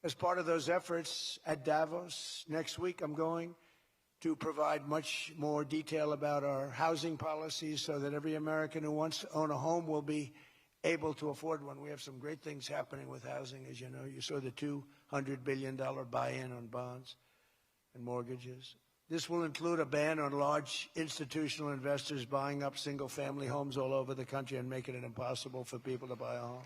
As part of those efforts at Davos next week, I'm going to provide much more detail about our housing policies so that every American who wants to own a home will be able to afford one. We have some great things happening with housing, as you know. You saw the $200 billion buy-in on bonds and mortgages. This will include a ban on large institutional investors buying up single-family homes all over the country and making it impossible for people to buy a home.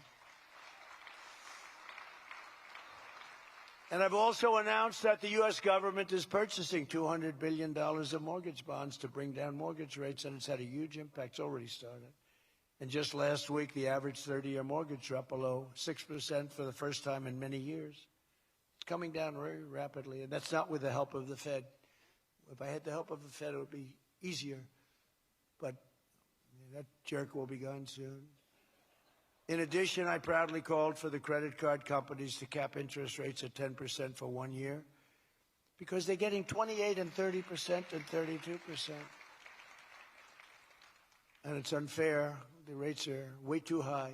And I've also announced that the U.S. government is purchasing $200 billion of mortgage bonds to bring down mortgage rates, and it's had a huge impact. It's already started. And just last week, the average 30-year mortgage dropped below 6% for the first time in many years. It's coming down very rapidly, and that's not with the help of the Fed. If I had the help of the Fed, it would be easier. But that jerk will be gone soon. In addition, I proudly called for the credit card companies to cap interest rates at 10% for 1 year because they're getting 28 and 30% and 32%. And it's unfair. The rates are way too high.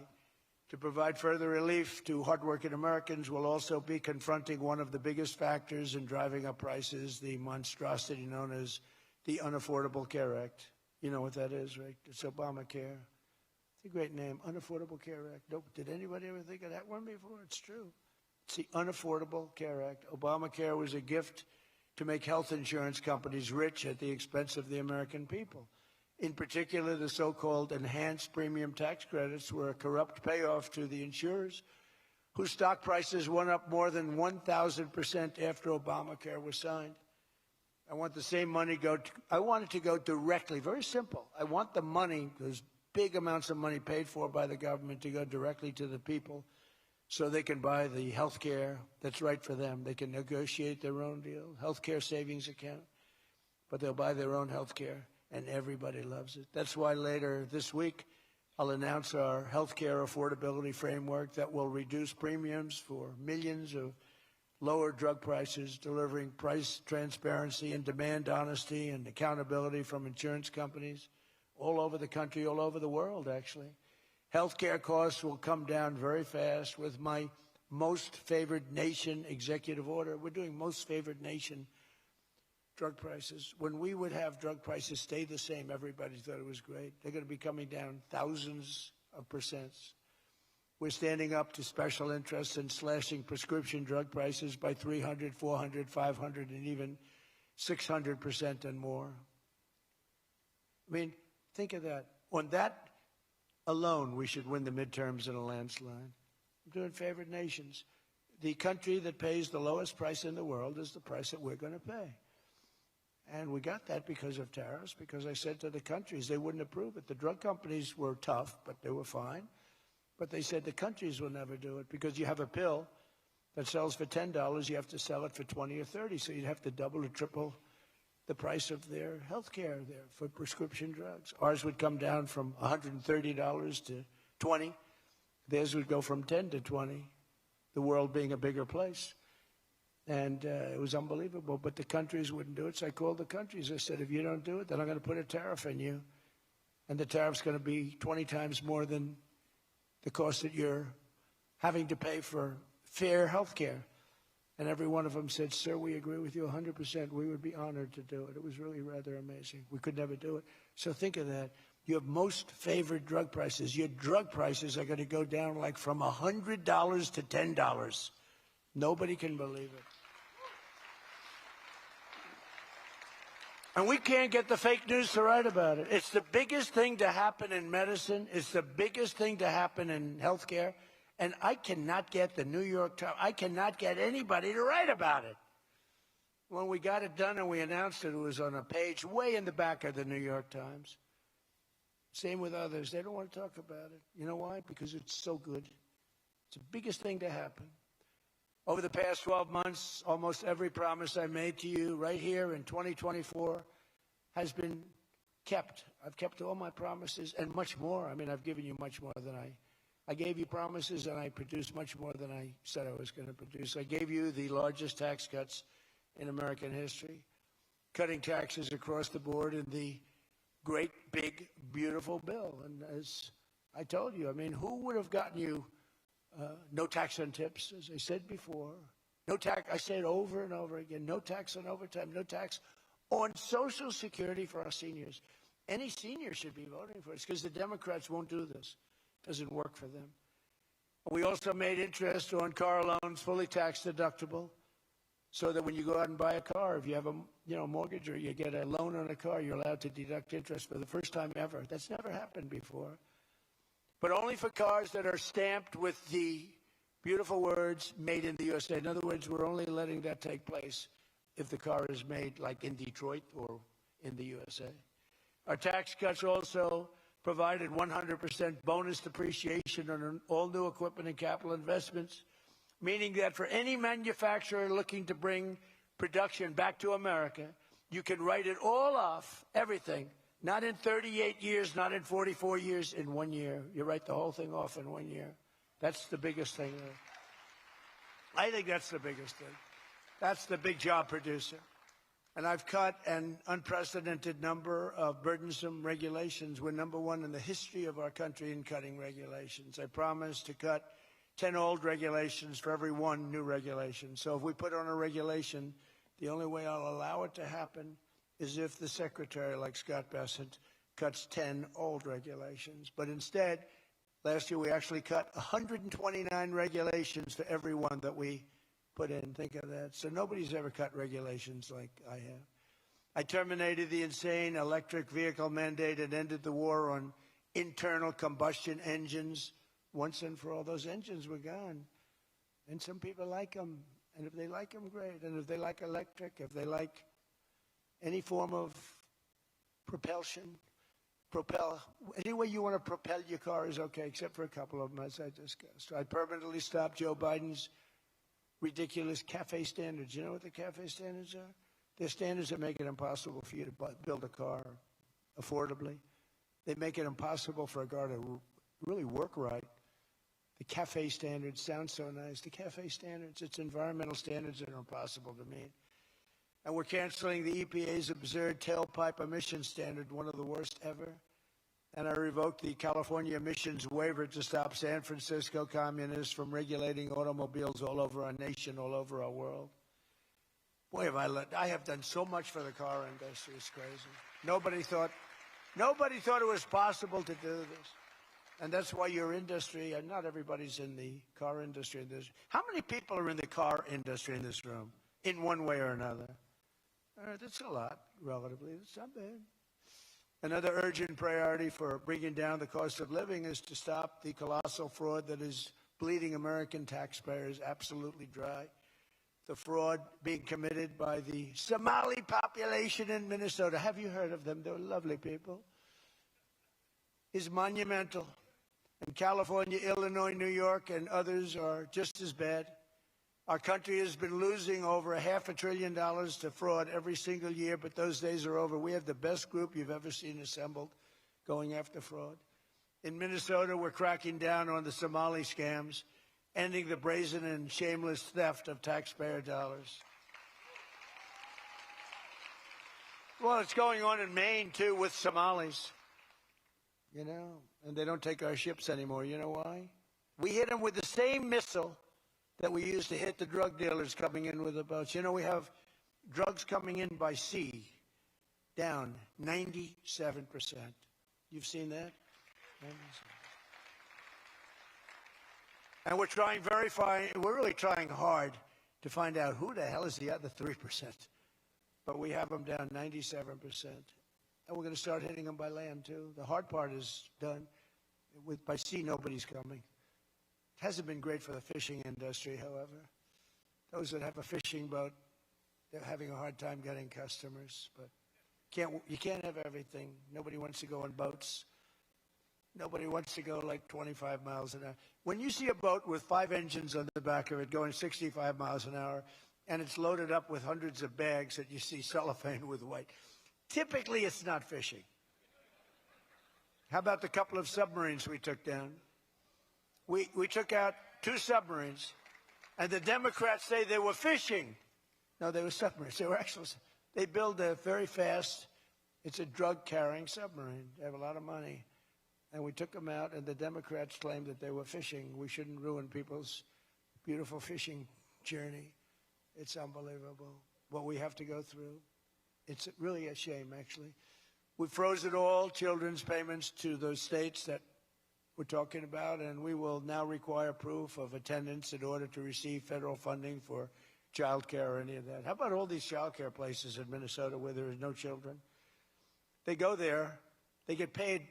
To provide further relief to hardworking Americans, we'll also be confronting one of the biggest factors in driving up prices, the monstrosity known as the Unaffordable Care Act. You know what that is, right? It's Obamacare. It's a great name, Unaffordable Care Act. Nope. Did anybody ever think of that one before? It's true. It's the Unaffordable Care Act. Obamacare was a gift to make health insurance companies rich at the expense of the American people. In particular, the so-called enhanced premium tax credits were a corrupt payoff to the insurers, whose stock prices went up more than 1,000% after Obamacare was signed. I want the same money I want it to go directly, very simple. I want the money, those big amounts of money paid for by the government, to go directly to the people so they can buy the health care that's right for them. They can negotiate their own deal, health care savings account, but they'll buy their own health care, and everybody loves it. That's why later this week, I'll announce our health care affordability framework that will reduce premiums for millions of lower drug prices, delivering price transparency and demand honesty and accountability from insurance companies all over the country, all over the world, actually. Healthcare costs will come down very fast with my most favored nation executive order. We're doing most favored nation drug prices. When we would have drug prices stay the same, everybody thought it was great. They're going to be coming down thousands of percents. We're standing up to special interests and slashing prescription drug prices by 300, 400, 500, and even 600% and more. I mean, think of that. On that alone, we should win the midterms in a landslide. I'm doing favored nations. The country that pays the lowest price in the world is the price that we're going to pay. And we got that because of tariffs, because I said to the countries they wouldn't approve it. The drug companies were tough, but they were fine. But they said the countries will never do it because you have a pill that sells for $10, you have to sell it for 20 or 30, so you'd have to double or triple the price of their health care there for prescription drugs. Ours would come down from $130 to $20. Theirs would go from 10 to 20, the world being a bigger place. And it was unbelievable, but the countries wouldn't do it. So I called the countries. I said, if you don't do it, then I'm going to put a tariff on you. And the tariff's going to be 20 times more than the cost that you're having to pay for fair health care. And every one of them said, sir, we agree with you 100%. We would be honored to do it. It was really rather amazing. We could never do it. So think of that. You have most favored drug prices. Your drug prices are going to go down like from $100 to $10. Nobody can believe it. And we can't get the fake news to write about it. It's the biggest thing to happen in medicine. It's the biggest thing to happen in healthcare. And I cannot get the New York Times, I cannot get anybody to write about it. When we got it done and we announced it, it was on a page way in the back of the New York Times. Same with others. They don't want to talk about it. You know why? Because it's so good. It's the biggest thing to happen. Over the past 12 months, almost every promise I made to you right here in 2024 has been kept. I've kept all my promises and much more. I mean, I've given you much more than I I gave you promises, and I produced much more than I said I was going to produce. I gave you the largest tax cuts in American history, cutting taxes across the board in the great, big, beautiful bill. And as I told you, I mean, who would have gotten you no tax on tips, as I said before, no tax, I say it over and over again, no tax on overtime, no tax on Social Security for our seniors. Any senior should be voting for us because the Democrats won't do this. It doesn't work for them. We also made interest on car loans fully tax deductible so that when you go out and buy a car, if you have a mortgage or you get a loan on a car, you're allowed to deduct interest for the first time ever. That's never happened before. But only for cars that are stamped with the beautiful words, made in the USA. In other words, we're only letting that take place if the car is made like in Detroit or in the USA. Our tax cuts also provided 100% bonus depreciation on all new equipment and capital investments, meaning that for any manufacturer looking to bring production back to America, you can write it all off, everything, not in 38 years, not in 44 years, in 1 year. You write the whole thing off in 1 year. That's the biggest thing. I think that's the biggest thing. That's the big job producer. And I've cut an unprecedented number of burdensome regulations. We're number one in the history of our country in cutting regulations. I promised to cut 10 old regulations for every one new regulation. So if we put on a regulation, the only way I'll allow it to happen is if the secretary, like Scott Bessent, cuts 10 old regulations. But instead, last year we actually cut 129 regulations for every one that we put in. Think of that. So nobody's ever cut regulations like I have. I terminated the insane electric vehicle mandate and ended the war on internal combustion engines. Once and for all, those engines were gone. And some people like them. And if they like them, great. And if they like electric, if they like any form of propulsion, any way you want to propel your car is okay, except for a couple of them, as I discussed. I permanently stopped Joe Biden's ridiculous CAFE standards. You know what the CAFE standards are? They're standards that make it impossible for you to build a car affordably. They make it impossible for a car to really work right. The CAFE standards sound so nice. The CAFE standards, it's environmental standards that are impossible to meet. And we're canceling the EPA's absurd tailpipe emission standard, one of the worst ever. And I revoked the California emissions waiver to stop San Francisco communists from regulating automobiles all over our nation, all over our world. Boy, I have done so much for the car industry. It's crazy. Nobody thought it was possible to do this. And that's why your industry, and not everybody's in the car industry. How many people are in the car industry in this room, in one way or another? That's a lot, relatively. It's not bad. Another urgent priority for bringing down the cost of living is to stop the colossal fraud that is bleeding American taxpayers absolutely dry. The fraud being committed by the Somali population in Minnesota. Have you heard of them? They're lovely people. Is monumental. And California, Illinois, New York, and others are just as bad. Our country has been losing over $500 billion to fraud every single year, but those days are over. We have the best group you've ever seen assembled going after fraud. In Minnesota, we're cracking down on the Somali scams, ending the brazen and shameless theft of taxpayer dollars. Well, it's going on in Maine, too, with Somalis. You know, and they don't take our ships anymore. You know why? We hit them with the same missile that we used to hit the drug dealers coming in with the boats. You know, we have drugs coming in by sea down 97%. You've seen that? 97%. And we're trying we're really trying hard to find out who the hell is the other 3%. But we have them down 97%. And we're going to start hitting them by land, too. The hard part is done. By sea, nobody's coming. It hasn't been great for the fishing industry, however. Those that have a fishing boat, they're having a hard time getting customers. But you can't have everything. Nobody wants to go on boats. Nobody wants to go like 25 miles an hour. When you see a boat with 5 engines on the back of it going 65 miles an hour, and it's loaded up with hundreds of bags that you see cellophane with white, typically it's not fishing. How about the couple of submarines we took down? We took out 2 submarines, and the Democrats say they were fishing. No, they were submarines. They were actual. They build a very fast, it's a drug-carrying submarine. They have a lot of money. And we took them out, and the Democrats claimed that they were fishing. We shouldn't ruin people's beautiful fishing journey. It's unbelievable what we have to go through. It's really a shame, actually. We froze it all, children's payments to those states that we're talking about, and we will now require proof of attendance in order to receive federal funding for child care or any of that. How about all these child care places in Minnesota where there is no children? They go there, they get paid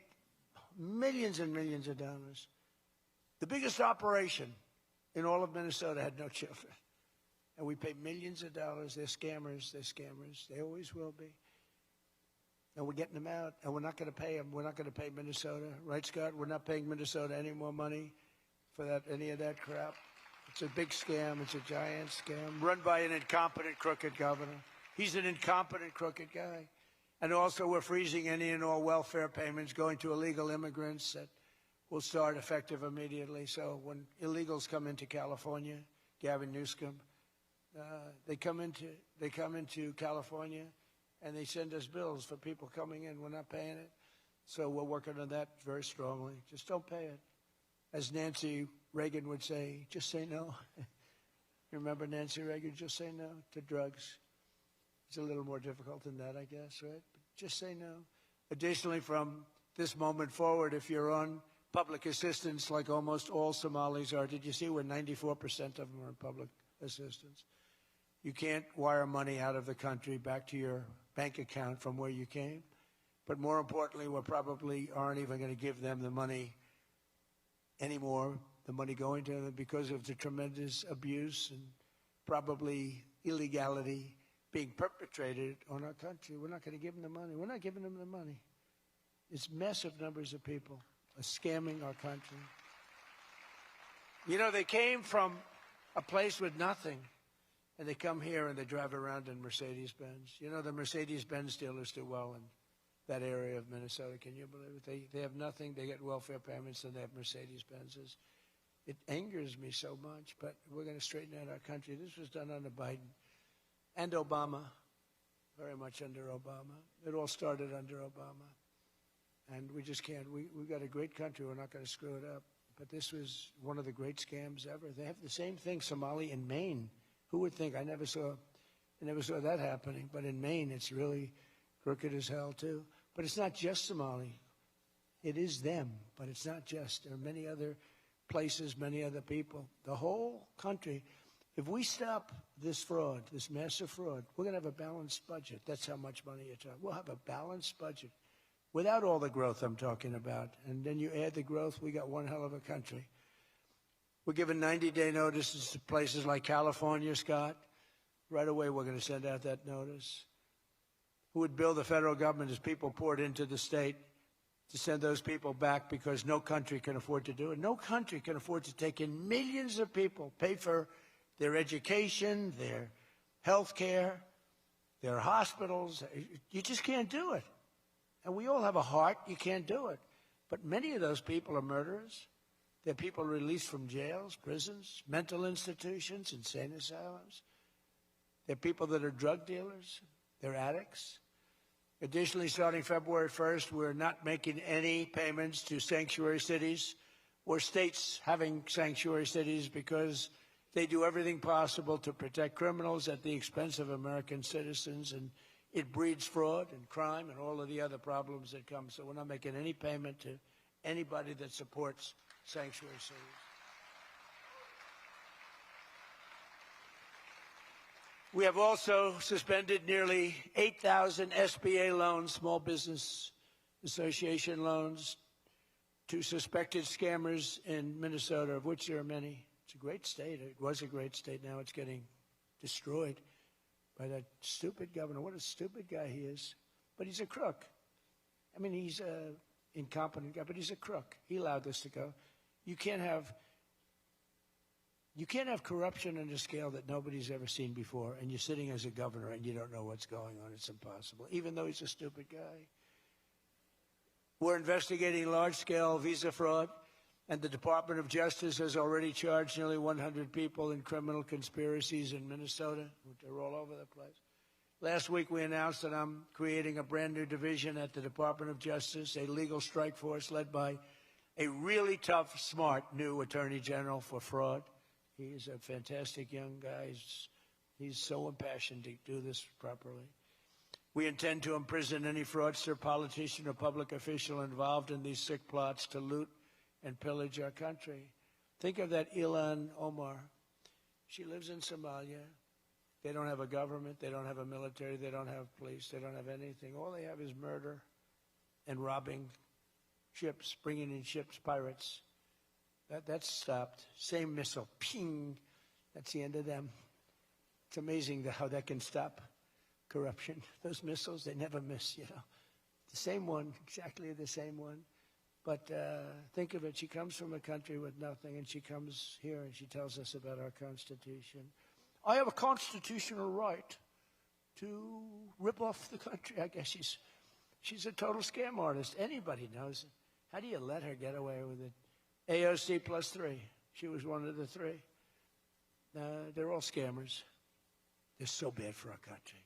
millions and millions of dollars. The biggest operation in all of Minnesota had no children. And we pay millions of dollars. They're scammers. They're scammers. They always will be. And we're getting them out, and we're not going to pay them. We're not going to pay Minnesota. Right, Scott? We're not paying Minnesota any more money for that, any of that crap. It's a big scam. It's a giant scam run by an incompetent, crooked governor. He's an incompetent, crooked guy. And also we're freezing any and all welfare payments going to illegal immigrants that will start effective immediately. So when illegals come into California, Gavin Newsom, they come into California and they send us bills for people coming in. We're not paying it. So we're working on that very strongly. Just don't pay it. As Nancy Reagan would say, just say no. You remember Nancy Reagan? Just say no to drugs. It's a little more difficult than that, I guess, right? But just say no. Additionally, from this moment forward, if you're on public assistance, like almost all Somalis are, did you see where 94% of them are on public assistance? You can't wire money out of the country back to your bank account from where you came. But more importantly, we probably aren't even going to give them the money anymore, the money going to them, because of the tremendous abuse and probably illegality being perpetrated on our country. We're not going to give them the money. We're not giving them the money. It's massive numbers of people are scamming our country. You know, they came from a place with nothing, and they come here and they drive around in Mercedes-Benz. You know, the Mercedes-Benz dealers do well in that area of Minnesota. Can you believe it? They have nothing. They get welfare payments, and they have Mercedes-Benzes. It angers me so much, but we're going to straighten out our country. This was done under Biden and Obama, very much under Obama. It all started under Obama. And we just can't. We've got a great country. We're not going to screw it up. But this was one of the great scams ever. They have the same thing, Somali in Maine. Who would think? I never saw that happening. But in Maine, it's really crooked as hell, too. But it's not just Somali. It is them, but it's not just. There are many other places, many other people. The whole country. If we stop this fraud, this massive fraud, we're going to have a balanced budget. That's how much money you're talking. We'll have a balanced budget without all the growth I'm talking about. And then you add the growth, we got one hell of a country. We're giving 90-day notices to places like California, Scott. Right away, we're going to send out that notice. Who would bill the federal government as people poured into the state to send those people back because no country can afford to do it? No country can afford to take in millions of people, pay for their education, their health care, their hospitals. You just can't do it. And we all have a heart. You can't do it. But many of those people are murderers. They're people released from jails, prisons, mental institutions, insane asylums. They're people that are drug dealers. They're addicts. Additionally, starting February 1st, we're not making any payments to sanctuary cities or states having sanctuary cities because they do everything possible to protect criminals at the expense of American citizens, and it breeds fraud and crime and all of the other problems that come. So we're not making any payment to anybody that supports sanctuary cities. We have also suspended nearly 8,000 SBA loans, Small Business Association loans, to suspected scammers in Minnesota, of which there are many. It's a great state. It was a great state. Now it's getting destroyed by that stupid governor. What a stupid guy he is. But he's a crook. I mean, he's an incompetent guy, but he's a crook. He allowed this to go. You can't have corruption on a scale that nobody's ever seen before, and you're sitting as a governor and you don't know what's going on. It's impossible, even though he's a stupid guy. We're investigating large-scale visa fraud And the Department of Justice has already charged nearly 100 people in criminal conspiracies in Minnesota, which are all over the place. Last week, we announced that I'm creating a brand new division at the Department of Justice, a legal strike force led by a really tough, smart new Attorney General for fraud. He's a fantastic young guy. He's so impassioned to do this properly. We intend to imprison any fraudster, politician, or public official involved in these sick plots to loot and pillage our country. Think of that Ilan Omar. She lives in Somalia. They don't have a government. They don't have a military. They don't have police. They don't have anything. All they have is murder and robbing ships, bringing in ships, pirates. That's stopped. Same missile, ping. That's the end of them. It's amazing how that can stop corruption. Those missiles, they never miss, you know. The same one, exactly the same one. But think of it, she comes from a country with nothing, and she comes here and she tells us about our Constitution. I have a constitutional right to rip off the country. I guess she's a total scam artist. Anybody knows it. How do you let her get away with it? AOC +3. She was one of the three. They're all scammers. They're so bad for our country.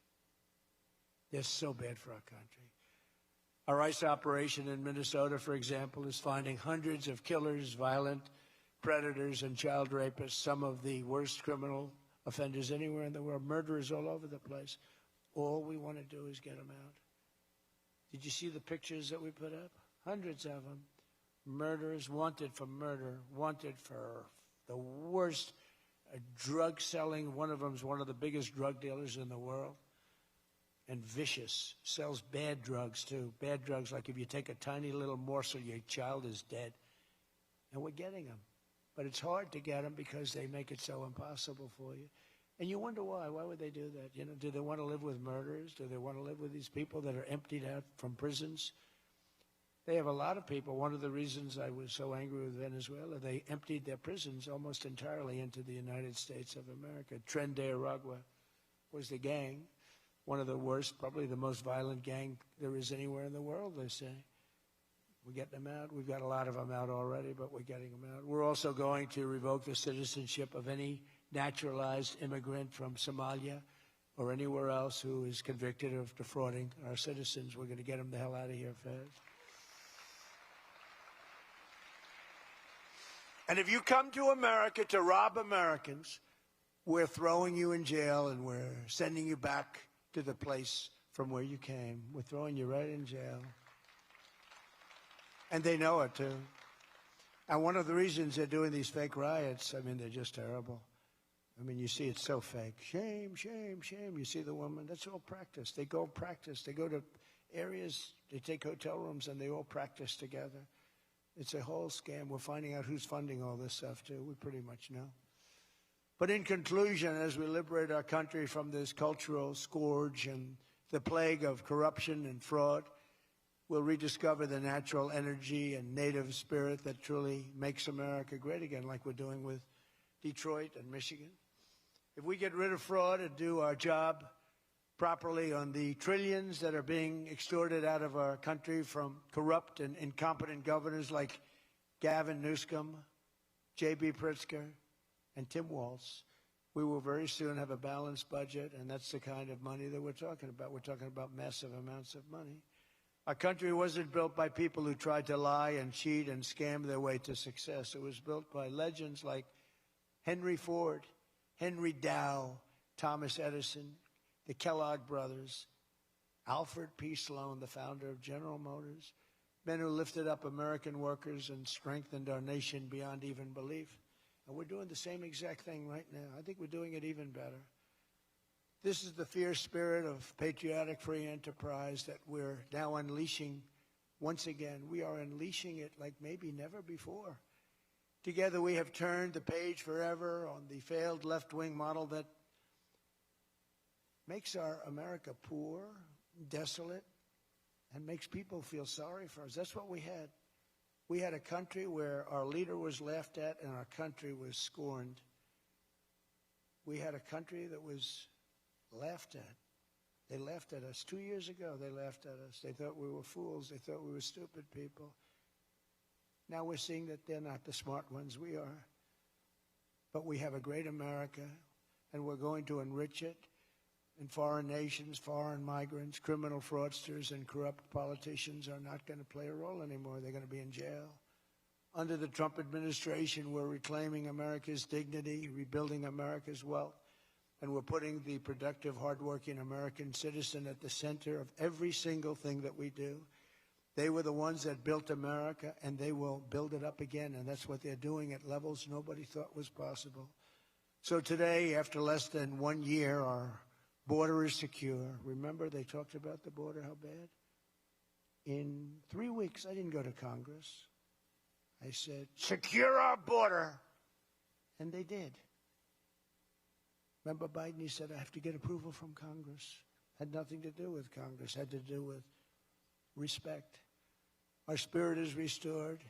They're so bad for our country. Our ICE operation in Minnesota, for example, is finding hundreds of killers, violent predators, and child rapists, some of the worst criminal offenders anywhere in the world, murderers all over the place. All we want to do is get them out. Did you see the pictures that we put up? Hundreds of them. Murderers wanted for murder, wanted for the worst drug selling. One of them is one of the biggest drug dealers in the world. And vicious, sells bad drugs too. Bad drugs, like if you take a tiny little morsel, your child is dead. And we're getting them. But it's hard to get them because they make it so impossible for you. And you wonder why. Why would they do that? You know, do they want to live with murderers? Do they want to live with these people that are emptied out from prisons? They have a lot of people. One of the reasons I was so angry with Venezuela, they emptied their prisons almost entirely into the United States of America. Tren de Aragua was the gang. One of the worst, probably the most violent gang there is anywhere in the world, they say. We're getting them out. We've got a lot of them out already, but we're getting them out. We're also going to revoke the citizenship of any naturalized immigrant from Somalia or anywhere else who is convicted of defrauding our citizens. We're going to get them the hell out of here fast. And if you come to America to rob Americans, we're throwing you in jail and we're sending you back to the place from where you came. We're throwing you right in jail. And they know it, too. And one of the reasons they're doing these fake riots, I mean, they're just terrible. I mean, you see it's so fake. Shame, shame, shame. You see the woman, that's all practice. They go practice. They go to areas, they take hotel rooms, and they all practice together. It's a whole scam. We're finding out who's funding all this stuff, too. We pretty much know. But in conclusion, as we liberate our country from this cultural scourge and the plague of corruption and fraud, we'll rediscover the natural energy and native spirit that truly makes America great again, like we're doing with Detroit and Michigan. If we get rid of fraud and do our job properly on the trillions that are being extorted out of our country from corrupt and incompetent governors like Gavin Newsom, J.B. Pritzker, and Tim Walz, we will very soon have a balanced budget, and that's the kind of money that we're talking about. We're talking about massive amounts of money. Our country wasn't built by people who tried to lie and cheat and scam their way to success. It was built by legends like Henry Ford, Henry Dow, Thomas Edison, the Kellogg brothers, Alfred P. Sloan, the founder of General Motors, men who lifted up American workers and strengthened our nation beyond even belief. And we're doing the same exact thing right now. I think we're doing it even better. This is the fierce spirit of patriotic free enterprise that we're now unleashing once again. We are unleashing it like maybe never before. Together we have turned the page forever on the failed left-wing model that makes our America poor, desolate, and makes people feel sorry for us. That's what we had. We had a country where our leader was laughed at and our country was scorned. We had a country that was laughed at. They laughed at us. 2 years ago, they laughed at us. They thought we were fools. They thought we were stupid people. Now we're seeing that they're not the smart ones, we are. But we have a great America, and we're going to enrich it. And foreign nations, foreign migrants, criminal fraudsters, and corrupt politicians are not going to play a role anymore. They're going to be in jail. Under the Trump administration, we're reclaiming America's dignity, rebuilding America's wealth, and we're putting the productive, hardworking American citizen at the center of every single thing that we do. They were the ones that built America, and they will build it up again, and that's what they're doing at levels nobody thought was possible. So today, after less than 1 year, our border is secure. Remember, they talked about the border, how bad? In 3 weeks, I didn't go to Congress. I said, secure our border. And they did. Remember Biden, he said, I have to get approval from Congress. Had nothing to do with Congress, had to do with respect. Our spirit is restored.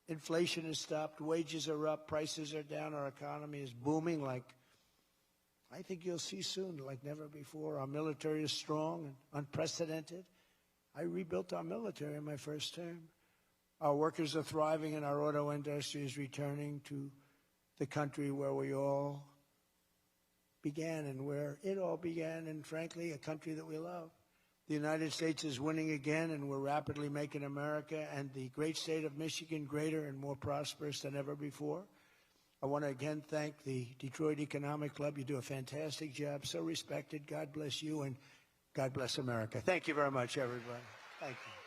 Inflation is stopped. Wages are up. Prices are down. Our economy is booming like I think you'll see soon, like never before. Our military is strong and unprecedented. I rebuilt our military in my first term. Our workers are thriving, and our auto industry is returning to the country where we all began and where it all began, and frankly, a country that we love. The United States is winning again, and we're rapidly making America and the great state of Michigan greater and more prosperous than ever before. I want to again thank the Detroit Economic Club. You do a fantastic job, so respected. God bless you, and God bless America. Thank you very much, everybody. Thank you.